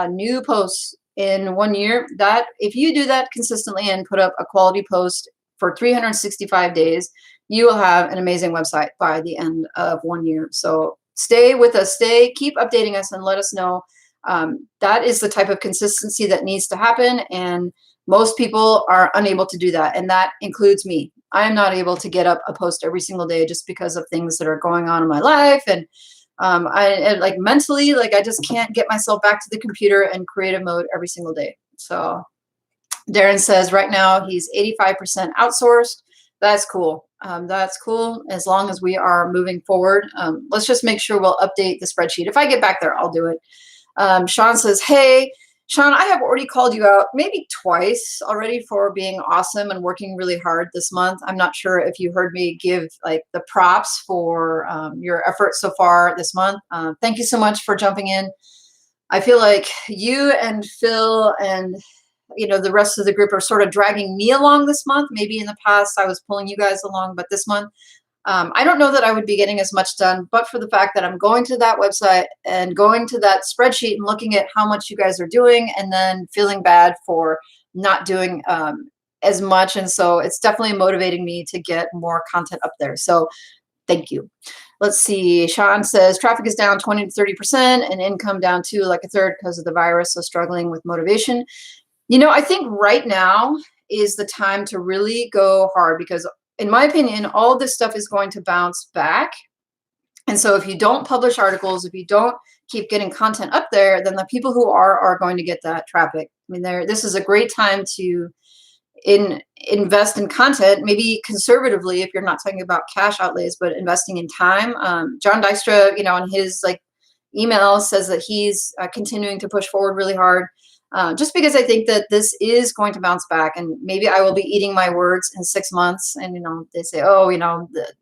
new posts in 1 year. That if you do that consistently and put up a quality post for 365 days, you will have an amazing website by the end of 1 year. So stay with us, keep updating us and let us know. That is the type of consistency that needs to happen. And most people are unable to do that. And that includes me. I am not able to get up a post every single day just because of things that are going on in my life. And I like mentally, like I just can't get myself back to the computer and creative mode every single day. So Darren says right now he's 85% outsourced. That's cool. That's cool. As long as we are moving forward, let's just make sure we'll update the spreadsheet. If I get back there, I'll do it. Sean says, hey, Sean, I have already called you out maybe twice already for being awesome and working really hard this month. I'm not sure if you heard me give like the props for your efforts so far this month. Thank you so much for jumping in. I feel like you and Phil and the rest of the group are sort of dragging me along this month. Maybe in the past I was pulling you guys along, but this month I don't know that I would be getting as much done, but for the fact that I'm going to that website and going to that spreadsheet and looking at how much you guys are doing and then feeling bad for not doing as much. And so it's definitely motivating me to get more content up there. So thank you. Let's see. Sean says traffic is down 20 to 30% and income down to like a third because of the virus. So struggling with motivation. I think right now is the time to really go hard because in my opinion, all this stuff is going to bounce back. And so if you don't publish articles, if you don't keep getting content up there, then the people who are going to get that traffic. I mean, this is a great time to invest in content, maybe conservatively if you're not talking about cash outlays, but investing in time. John Dykstra, in his email says that he's continuing to push forward really hard. Just because I think that this is going to bounce back and maybe I will be eating my words in 6 months and, they say, oh,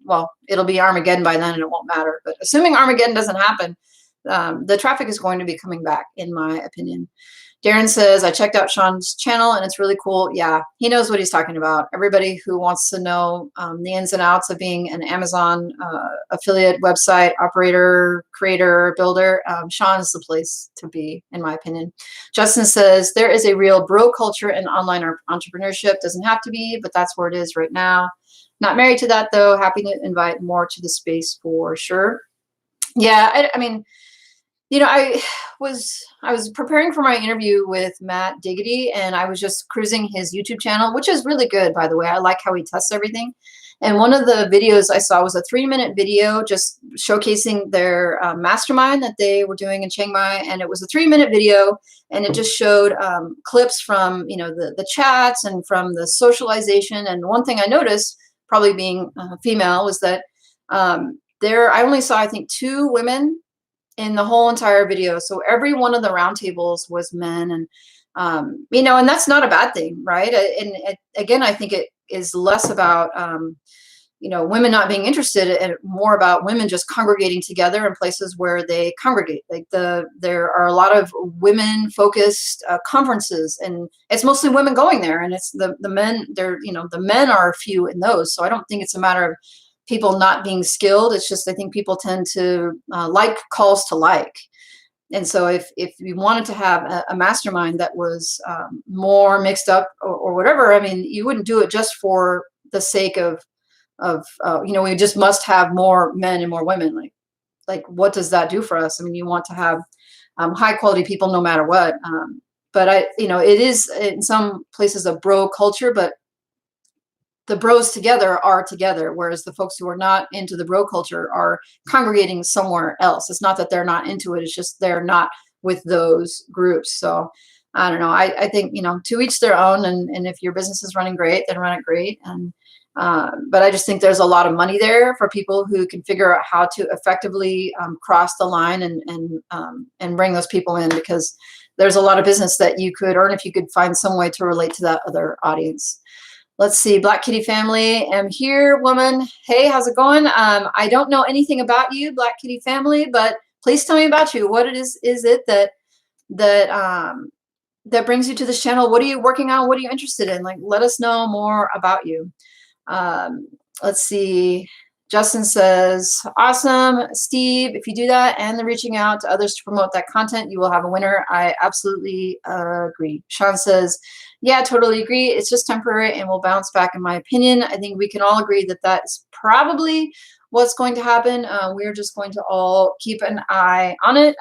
well, it'll be Armageddon by then and it won't matter. But assuming Armageddon doesn't happen, the traffic is going to be coming back, in my opinion. Darren says, I checked out Sean's channel and it's really cool. Yeah, he knows what he's talking about. Everybody who wants to know the ins and outs of being an Amazon affiliate, website operator, creator, builder, Sean is the place to be, in my opinion. Justin says, there is a real bro culture in online entrepreneurship. Doesn't have to be, but that's where it is right now. Not married to that, though. Happy to invite more to the space for sure. Yeah, I mean, I was preparing for my interview with Matt Diggity and I was just cruising his YouTube channel, which is really good, by the way. I like how he tests everything. And one of the videos I saw was a 3-minute video just showcasing their mastermind that they were doing in Chiang Mai. And it was a 3-minute video and it just showed clips from, the chats and from the socialization. And one thing I noticed, probably being female, was that I only saw, I think, 2 women in the whole entire video. So every one of the roundtables was men and, and that's not a bad thing. Right. And again, I think it is less about, women not being interested and more about women just congregating together in places where they congregate. Like there are a lot of women focused conferences and it's mostly women going there. And it's the men the men are few in those. So I don't think it's a matter of people not being skilled. It's just, I think people tend to like calls to like. And so if you wanted to have a mastermind that was more mixed up or whatever, I mean, you wouldn't do it just for the sake of we just must have more men and more women. Like what does that do for us? I mean, you want to have high quality people no matter what. But it is in some places a bro culture, but the bros together are together, whereas the folks who are not into the bro culture are congregating somewhere else. It's not that they're not into it. It's just they're not with those groups. So I don't know. I think, to each their own. And if your business is running great, then run it great. And but I just think there's a lot of money there for people who can figure out how to effectively cross the line and bring those people in, because there's a lot of business that you could earn if you could find some way to relate to that other audience. Let's see, Black Kitty family, am here, woman. Hey, how's it going? I don't know anything about you, Black Kitty family, but please tell me about you. What it is it that brings you to this channel? What are you working on? What are you interested in? Like, let us know more about you. Um, let's see. Justin says, awesome, Steve. If you do that and the reaching out to others to promote that content, you will have a winner. I absolutely agree. Sean says, yeah, totally agree. It's just temporary and will bounce back, in my opinion. I think we can all agree that that's probably what's going to happen. We're just going to all keep an eye on it.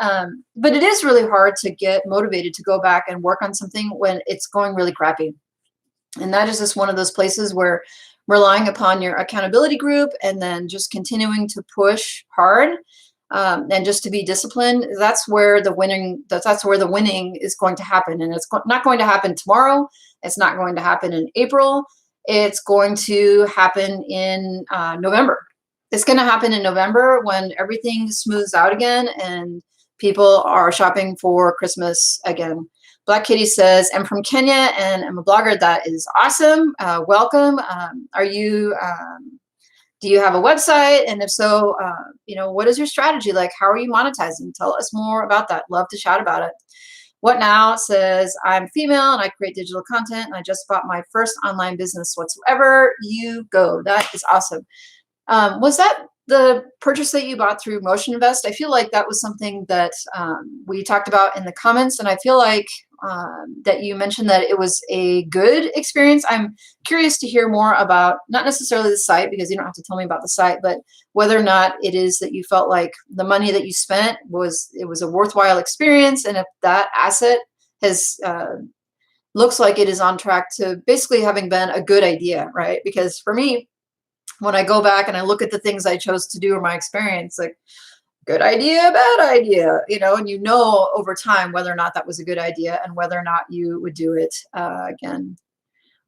But it is really hard to get motivated to go back and work on something when it's going really crappy. And that is just one of those places where relying upon your accountability group and then just continuing to push hard and just to be disciplined, that's where the winning is going to happen. And it's not going to happen tomorrow. It's not going to happen in April. It's going to happen in November. It's going to happen in November when everything smooths out again and people are shopping for Christmas again. Black Kitty says, I'm from Kenya and I'm a blogger. That is awesome. Welcome. Do you have a website? And if so, what is your strategy? Like, how are you monetizing? Tell us more about that. Love to chat about it. What Now says, I'm female and I create digital content and I just bought my first online business whatsoever. You go. That is awesome. Was that the purchase that you bought through Motion Invest? I feel like that was something that we talked about in the comments, and I feel like that you mentioned that it was a good experience. I'm curious to hear more about, not necessarily the site, because you don't have to tell me about the site, but whether or not it is that you felt like the money that you spent was a worthwhile experience, and if that asset has looks like it is on track to basically having been a good idea, right? Because for me, when I go back and I look at the things I chose to do or my experience, like, good idea, bad idea, and over time whether or not that was a good idea and whether or not you would do it again.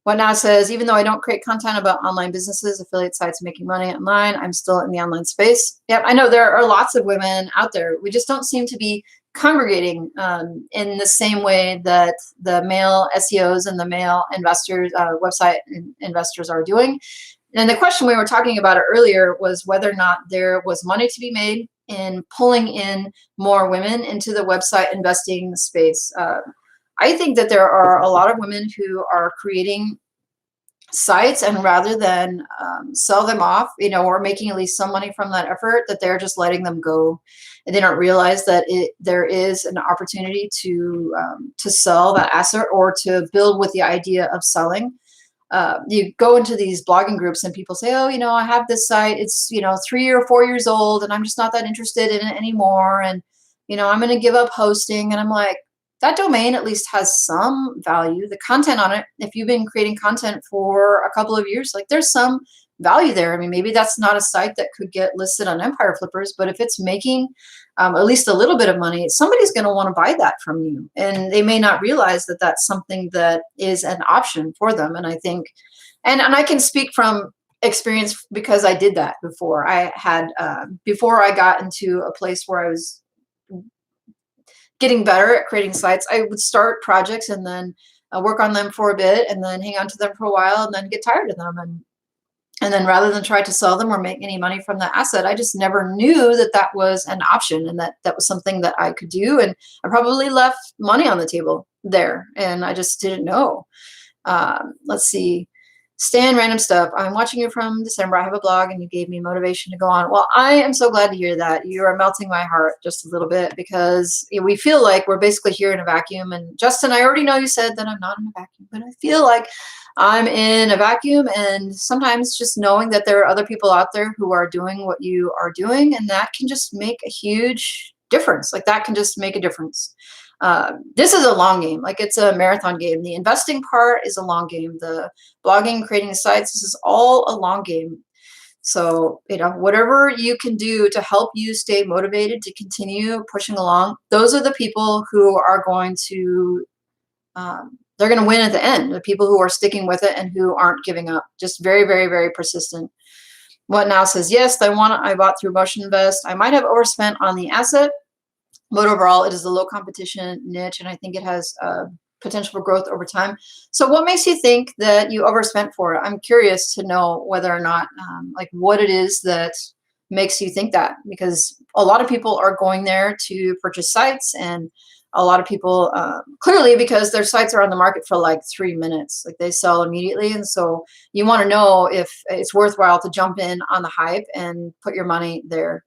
What Now says, even though I don't create content about online businesses, affiliate sites, making money online, I'm still in the online space. Yep, I know there are lots of women out there. We just don't seem to be congregating in the same way that the male SEOs and the male investors, website investors are doing. And the question we were talking about earlier was whether or not there was money to be made in pulling in more women into the website investing space. I think that there are a lot of women who are creating sites, and rather than sell them off, or making at least some money from that effort, that they're just letting them go. And they don't realize that there is an opportunity to sell that asset or to build with the idea of selling. You go into these blogging groups and people say, oh, I have this site. It's, 3 or 4 years old and I'm just not that interested in it anymore. And, I'm going to give up hosting. And I'm like, that domain at least has some value. The content on it, if you've been creating content for a couple of years, like, there's some value there. I mean, maybe that's not a site that could get listed on Empire Flippers, but if it's making at least a little bit of money, somebody's going to want to buy that from you. And they may not realize that that's something that is an option for them. And I think, and I can speak from experience because I did that before. I had, before I got into a place where I was getting better at creating sites, I would start projects and then work on them for a bit and then hang on to them for a while and then get tired of them. And then rather than try to sell them or make any money from the asset, I just never knew that that was an option and that was something that I could do. And I probably left money on the table there and I just didn't know. Let's see. Stan Random Stuff. I'm watching you from December. I have a blog and you gave me motivation to go on. Well, I am so glad to hear that. You are melting my heart just a little bit because we feel like we're basically here in a vacuum. And Justin, I already know you said that I'm not in a vacuum, but I feel like I'm in a vacuum, and sometimes just knowing that there are other people out there who are doing what you are doing, and that can just make a huge difference. Like, that can just make a difference. This is a long game. Like, it's a marathon game. The investing part is a long game. The blogging, creating sites, this is all a long game. So, whatever you can do to help you stay motivated to continue pushing along, those are the people who are going to, they're going to win at the end. The people who are sticking with it and who aren't giving up. Just very, very, very persistent. What Now says, yes, I bought through Motion Invest. I might have overspent on the asset, but overall it is a low competition niche. And I think it has potential for growth over time. So what makes you think that you overspent for it? I'm curious to know whether or not, like what it is that makes you think that, because a lot of people are going there to purchase sites, and a lot of people clearly, because their sites are on the market for like 3 minutes, like they sell immediately. And so you want to know if it's worthwhile to jump in on the hype and put your money there.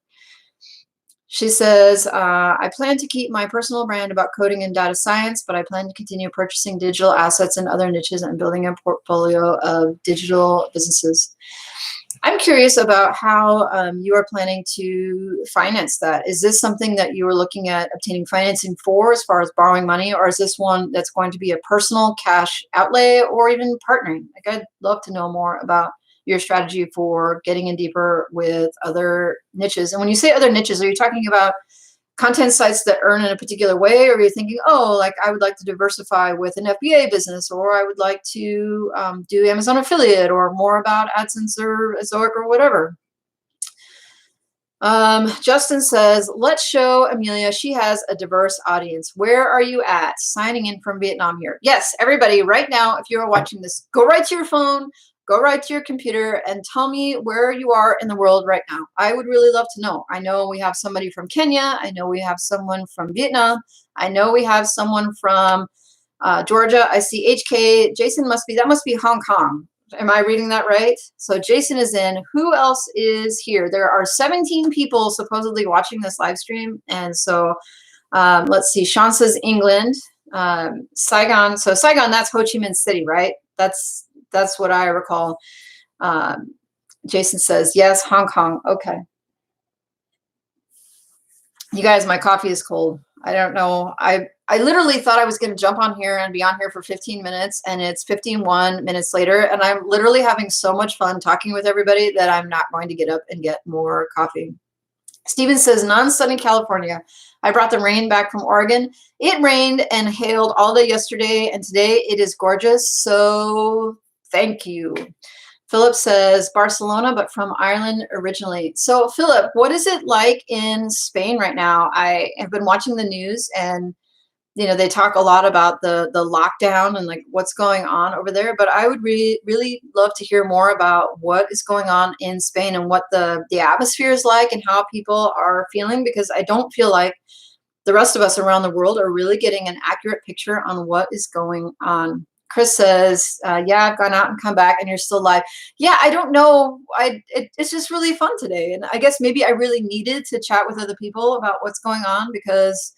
She says, I plan to keep my personal brand about coding and data science, but I plan to continue purchasing digital assets in other niches and building a portfolio of digital businesses. I'm curious about how you are planning to finance that. Is this something that you are looking at obtaining financing for as far as borrowing money, or is this one that's going to be a personal cash outlay or even partnering? Like, I'd love to know more about your strategy for getting in deeper with other niches. And when you say other niches, are you talking about content sites that earn in a particular way, or are you thinking, oh, like I would like to diversify with an FBA business, or I would like to do Amazon affiliate, or more about AdSense or Ezoic or whatever? Justin says, let's show Amelia she has a diverse audience. Where are you at? Signing in from Vietnam here. Yes, everybody, right now, if you're watching this, go right to your phone, go right to your computer and tell me where you are in the world right now. I would really love to know. I know we have somebody from Kenya. I know we have someone from Vietnam. I know we have someone from Georgia. I see HK. Jason that must be Hong Kong. Am I reading that right? So Jason is in. Who else is here? There are 17 people supposedly watching this live stream. And so let's see. Sean says England. Saigon. So Saigon, that's Ho Chi Minh City, right? That's what I recall. Jason says, yes, Hong Kong. Okay. You guys, my coffee is cold. I don't know. I literally thought I was going to jump on here and be on here for 15 minutes, and it's 51 minutes later, and I'm literally having so much fun talking with everybody that I'm not going to get up and get more coffee. Steven says, non-sunny California. I brought the rain back from Oregon. It rained and hailed all day yesterday, and today it is gorgeous. So thank you. Philip says, Barcelona, but from Ireland originally. So Philip, what is it like in Spain right now? I have been watching the news, and they talk a lot about the lockdown and like what's going on over there. But I would really love to hear more about what is going on in Spain and what the atmosphere is like and how people are feeling, because I don't feel like the rest of us around the world are really getting an accurate picture on what is going on. Chris says, yeah, I've gone out and come back and you're still live. Yeah, I don't know. It's just really fun today. And I guess maybe I really needed to chat with other people about what's going on, because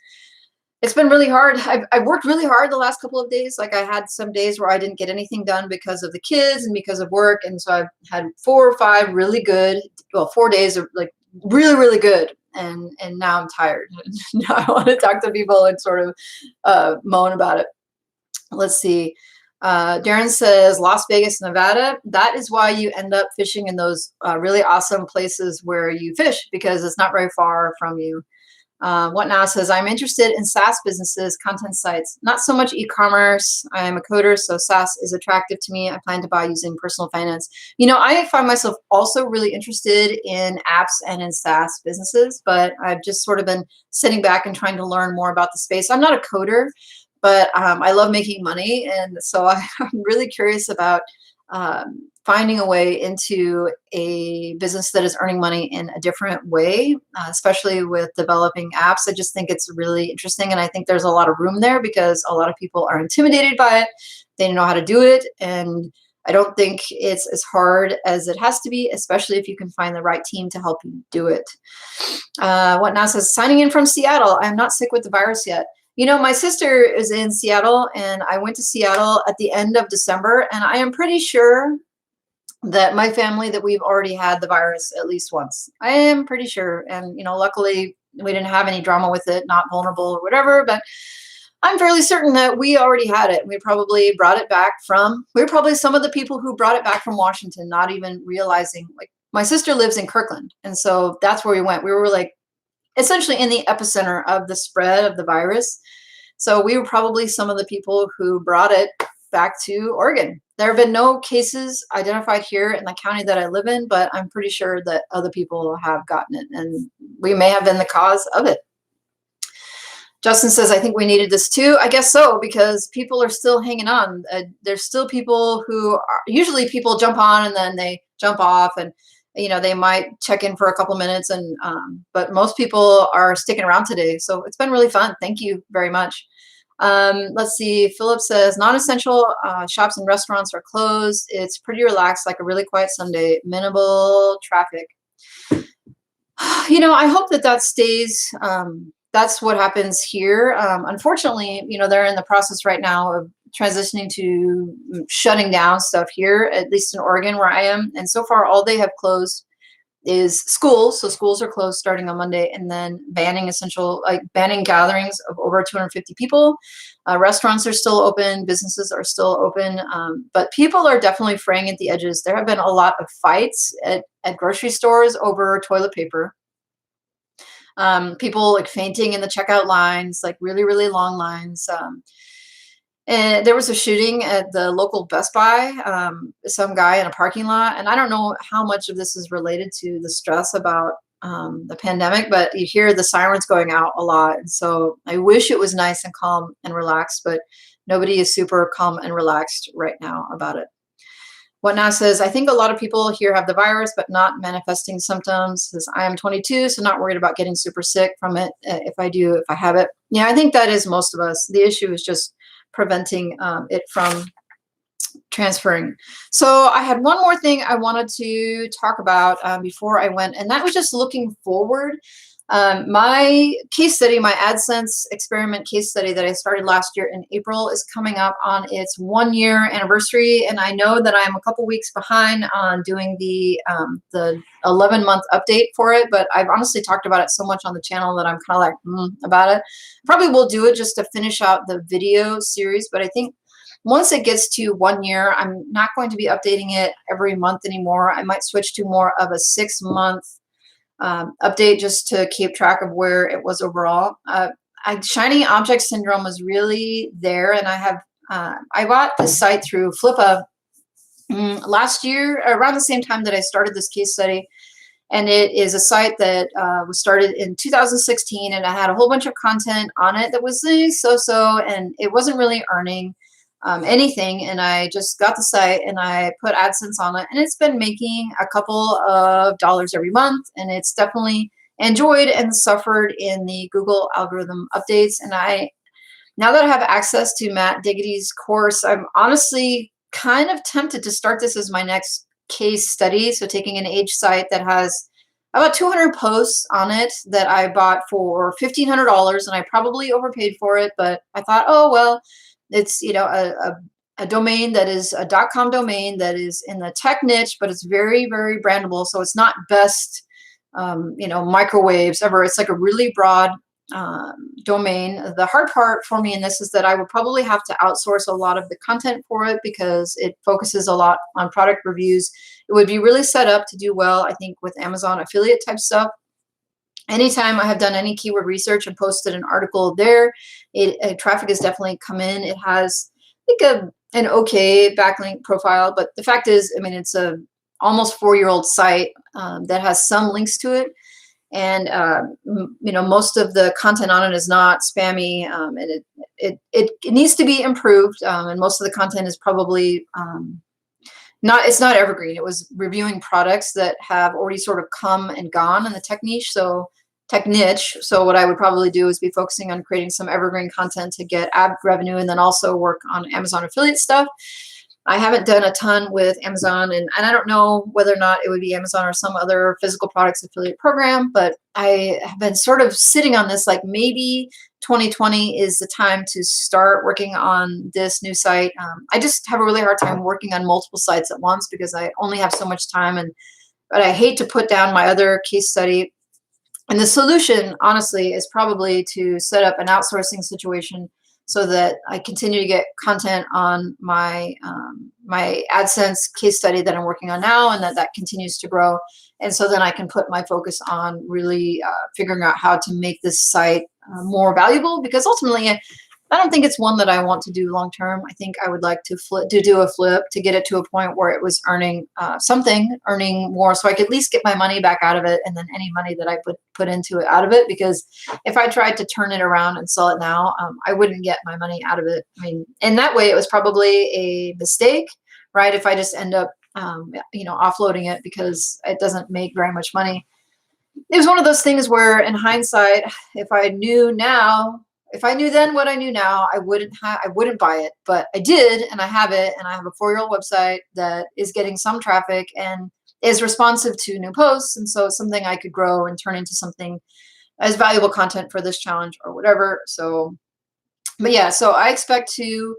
it's been really hard. I've worked really hard the last couple of days. Like, I had some days where I didn't get anything done because of the kids and because of work. And so I've had 4 or 5 really good, 4 days of like really, really good. And now I'm tired. Now I want to talk to people and sort of moan about it. Let's see. Darren says, Las Vegas, Nevada. That is why you end up fishing in those really awesome places where you fish, because it's not very far from you. What Now says, I'm interested in SaaS businesses, content sites, not so much e-commerce. I am a coder, so SaaS is attractive to me. I plan to buy using personal finance. I find myself also really interested in apps and in SaaS businesses, but I've just sort of been sitting back and trying to learn more about the space. I'm not a coder, but I love making money. And so I'm really curious about finding a way into a business that is earning money in a different way, especially with developing apps. I just think it's really interesting. And I think there's a lot of room there because a lot of people are intimidated by it. They don't know how to do it. And I don't think it's as hard as it has to be, especially if you can find the right team to help you do it. What Now says, signing in from Seattle. I'm not sick with the virus yet. My sister is in Seattle, and I went to Seattle at the end of December, and I am pretty sure that my family, that we've already had the virus at least once. I am pretty sure. And, luckily we didn't have any drama with it, not vulnerable or whatever, but I'm fairly certain that we already had it. We probably brought it back we were probably some of the people who brought it back from Washington, not even realizing. Like, my sister lives in Kirkland, and so that's where we went. We were like essentially in the epicenter of the spread of the virus. So we were probably some of the people who brought it back to Oregon. There have been no cases identified here in the county that I live in, but I'm pretty sure that other people have gotten it, and we may have been the cause of it. Justin says, I think we needed this too. I guess so, because people are still hanging on. There's still people who are, usually people jump on and then they jump off, and they might check in for a couple minutes, and but most people are sticking around today. So it's been really fun. Thank you very much. Let's see. Philip says non-essential shops and restaurants are closed. It's pretty relaxed, like a really quiet Sunday. Minimal traffic. I hope that stays. That's what happens here. Unfortunately, they're in the process right now of transitioning to shutting down stuff here, at least in Oregon where I am. And so far, all they have closed is schools. So schools are closed starting on Monday, and then banning gatherings of over 250 people. Restaurants are still open. Businesses are still open. But people are definitely fraying at the edges. There have been a lot of fights at grocery stores over toilet paper. People like fainting in the checkout lines, like really, really long lines. And there was a shooting at the local Best Buy, some guy in a parking lot. And I don't know how much of this is related to the stress about the pandemic, but you hear the sirens going out a lot. And so I wish it was nice and calm and relaxed, but nobody is super calm and relaxed right now about it. Whatnot says, I think a lot of people here have the virus, but not manifesting symptoms. Says, I am 22, so not worried about getting super sick from it. If I have it. Yeah, I think that is most of us. The issue is just preventing it from transferring. So I had one more thing I wanted to talk about before I went, and that was just looking forward. My case study, my AdSense experiment case study that I started last year in April is coming up on its 1-year anniversary. And I know that I'm a couple weeks behind on doing the 11-month update for it, but I've honestly talked about it so much on the channel that I'm kind of like about it. Probably will do it just to finish out the video series, but I think once it gets to 1 year, I'm not going to be updating it every month anymore. I might switch to more of a 6-month update just to keep track of where it was overall. Shiny object syndrome was really there, and I bought this site through Flippa last year around the same time that I started this case study, and it is a site that was started in 2016, and I had a whole bunch of content on it that was so-so, and it wasn't really earning anything, and I just got the site and I put AdSense on it, and it's been making a couple of dollars every month, and it's definitely enjoyed and suffered in the Google algorithm updates. And now that I have access to Matt Diggity's course, I'm honestly kind of tempted to start this as my next case study. So taking an age site that has about 200 posts on it that I bought for $1,500, and I probably overpaid for it, but I thought, oh well, it's a domain that is a .com domain that is in the tech niche, but it's very, very brandable. So it's not best microwaves ever. It's like a really broad domain. The hard part for me in this is that I would probably have to outsource a lot of the content for it because it focuses a lot on product reviews. It would be really set up to do well, I think, with Amazon affiliate type stuff. Anytime I have done any keyword research and posted an article there, traffic has definitely come in. It has like an okay backlink profile, but the fact is, I mean, it's a almost 4-year-old site that has some links to it, and most of the content on it is not spammy, and it needs to be improved, and most of the content is probably it's not evergreen. It was reviewing products that have already sort of come and gone in the tech niche. So what I would probably do is be focusing on creating some evergreen content to get ad revenue, and then also work on Amazon affiliate stuff. I haven't done a ton with Amazon, and I don't know whether or not it would be Amazon or some other physical products affiliate program, but I have been sort of sitting on this, like but 2020 is the time to start working on this new site. I just have a really hard time working on multiple sites at once because I only have so much time, but I hate to put down my other case study. And the solution, honestly, is probably to set up an outsourcing situation so that I continue to get content on my my AdSense case study that I'm working on now, and that continues to grow. And so then I can put my focus on really figuring out how to make this site more valuable, because ultimately I don't think it's one that I want to do long term. I think I would like to do a flip to get it to a point where it was earning earning more, so I could at least get my money back out of it, and then any money that I put into it out of it. Because if I tried to turn it around and sell it now, I wouldn't get my money out of it. I mean, in that way, it was probably a mistake, right? If I just end up offloading it because it doesn't make very much money. It was one of those things where, in hindsight, if I knew then what I knew now, I wouldn't buy it. But I did, and I have it, and I have a 4-year-old website that is getting some traffic and is responsive to new posts, and so it's something I could grow and turn into something as valuable content for this challenge or whatever. So, but yeah, so I expect to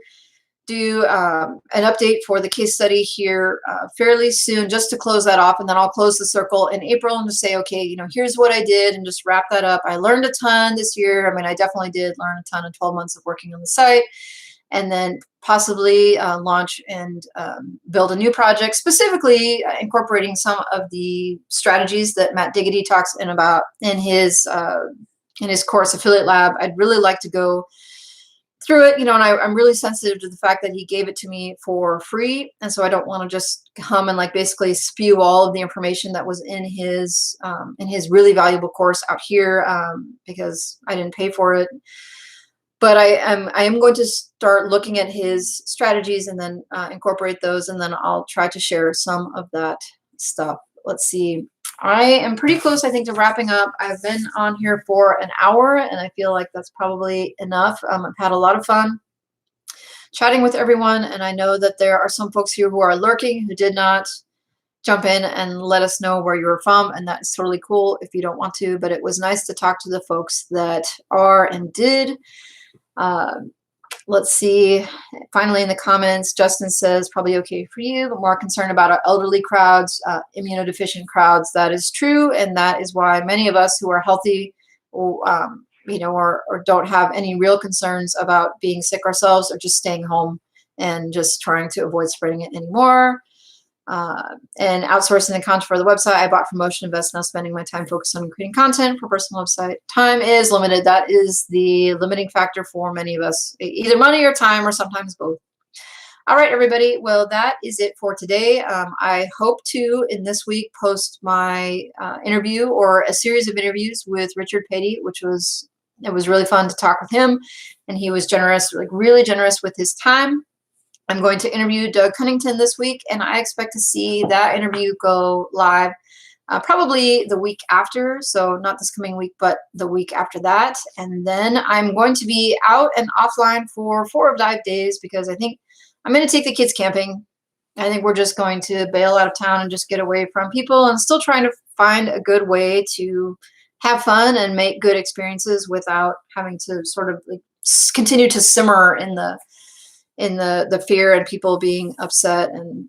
do an update for the case study here fairly soon, just to close that off, and then I'll close the circle in April and just say, okay, here's what I did, and just wrap that up. I learned a ton this year. I mean, I definitely did learn a ton in 12 months of working on the site, and then possibly launch and build a new project, specifically incorporating some of the strategies that Matt Diggity talks about in his course, Affiliate Lab. I'd really like to go through it, and I'm really sensitive to the fact that he gave it to me for free, and so I don't want to just come and basically spew all of the information that was in his really valuable course out here, because I didn't pay for it. But I am going to start looking at his strategies and then incorporate those, and then I'll try to share some of that stuff. Let's see. I am pretty close, I think, to wrapping up. I've been on here for an hour, and I feel like that's probably enough. I've had a lot of fun chatting with everyone, and I know that there are some folks here who are lurking who did not jump in and let us know where you're from, and that's totally cool if you don't want to, but it was nice to talk to the folks that are and did. Let's see. Finally, in the comments, Justin says, probably okay for you, but more concerned about our elderly crowds, immunodeficient crowds. That is true, and that is why many of us who are healthy, or don't have any real concerns about being sick ourselves, are just staying home and just trying to avoid spreading it anymore. And outsourcing the content for the website. I bought for Motion Invest, now spending my time focused on creating content for personal website. Time is limited. That is the limiting factor for many of us, either money or time, or sometimes both. All right, everybody. Well, that is it for today. I hope to, in this week, post my interview, or a series of interviews with Richard Patey, it was really fun to talk with him, and he was generous, really generous with his time. I'm going to interview Doug Cunnington this week, and I expect to see that interview go live probably the week after. So not this coming week, but the week after that. And then I'm going to be out and offline for 4 of 5 days, because I think I'm going to take the kids camping. I think we're just going to bail out of town and just get away from people, and still trying to find a good way to have fun and make good experiences without having to sort of continue to simmer in the fear and people being upset, and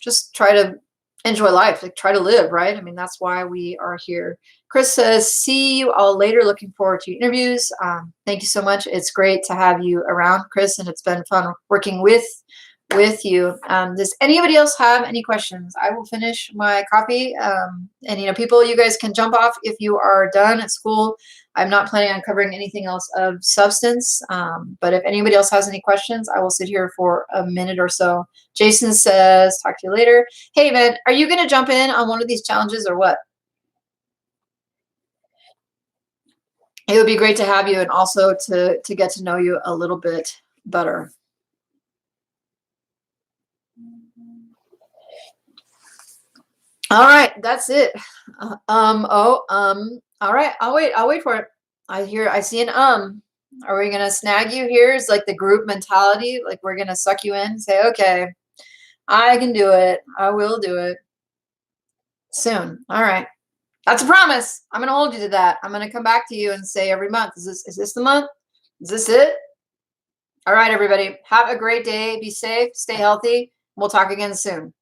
just try to enjoy life, try to live, right? I mean, that's why we are here. Chris says, see you all later. Looking forward to your interviews. Thank you so much. It's great to have you around, Chris, and it's been fun working with you. Does anybody else have any questions? I will finish my coffee. And people, you guys can jump off if you are done at school. I'm not planning on covering anything else of substance. But if anybody else has any questions, I will sit here for a minute or so. Jason says, talk to you later. Hey, man, are you going to jump in on one of these challenges or what? It would be great to have you, and also to get to know you a little bit better. All right, that's it. All right, I'll wait for it. I see an Are we gonna snag you here? Is the group mentality, we're gonna suck you in and say, okay, I can do it. I will do it soon. All right. That's a promise. I'm gonna hold you to that. I'm gonna come back to you and say every month, is this the month? Is this it? All right, everybody. Have a great day. Be safe, stay healthy. We'll talk again soon.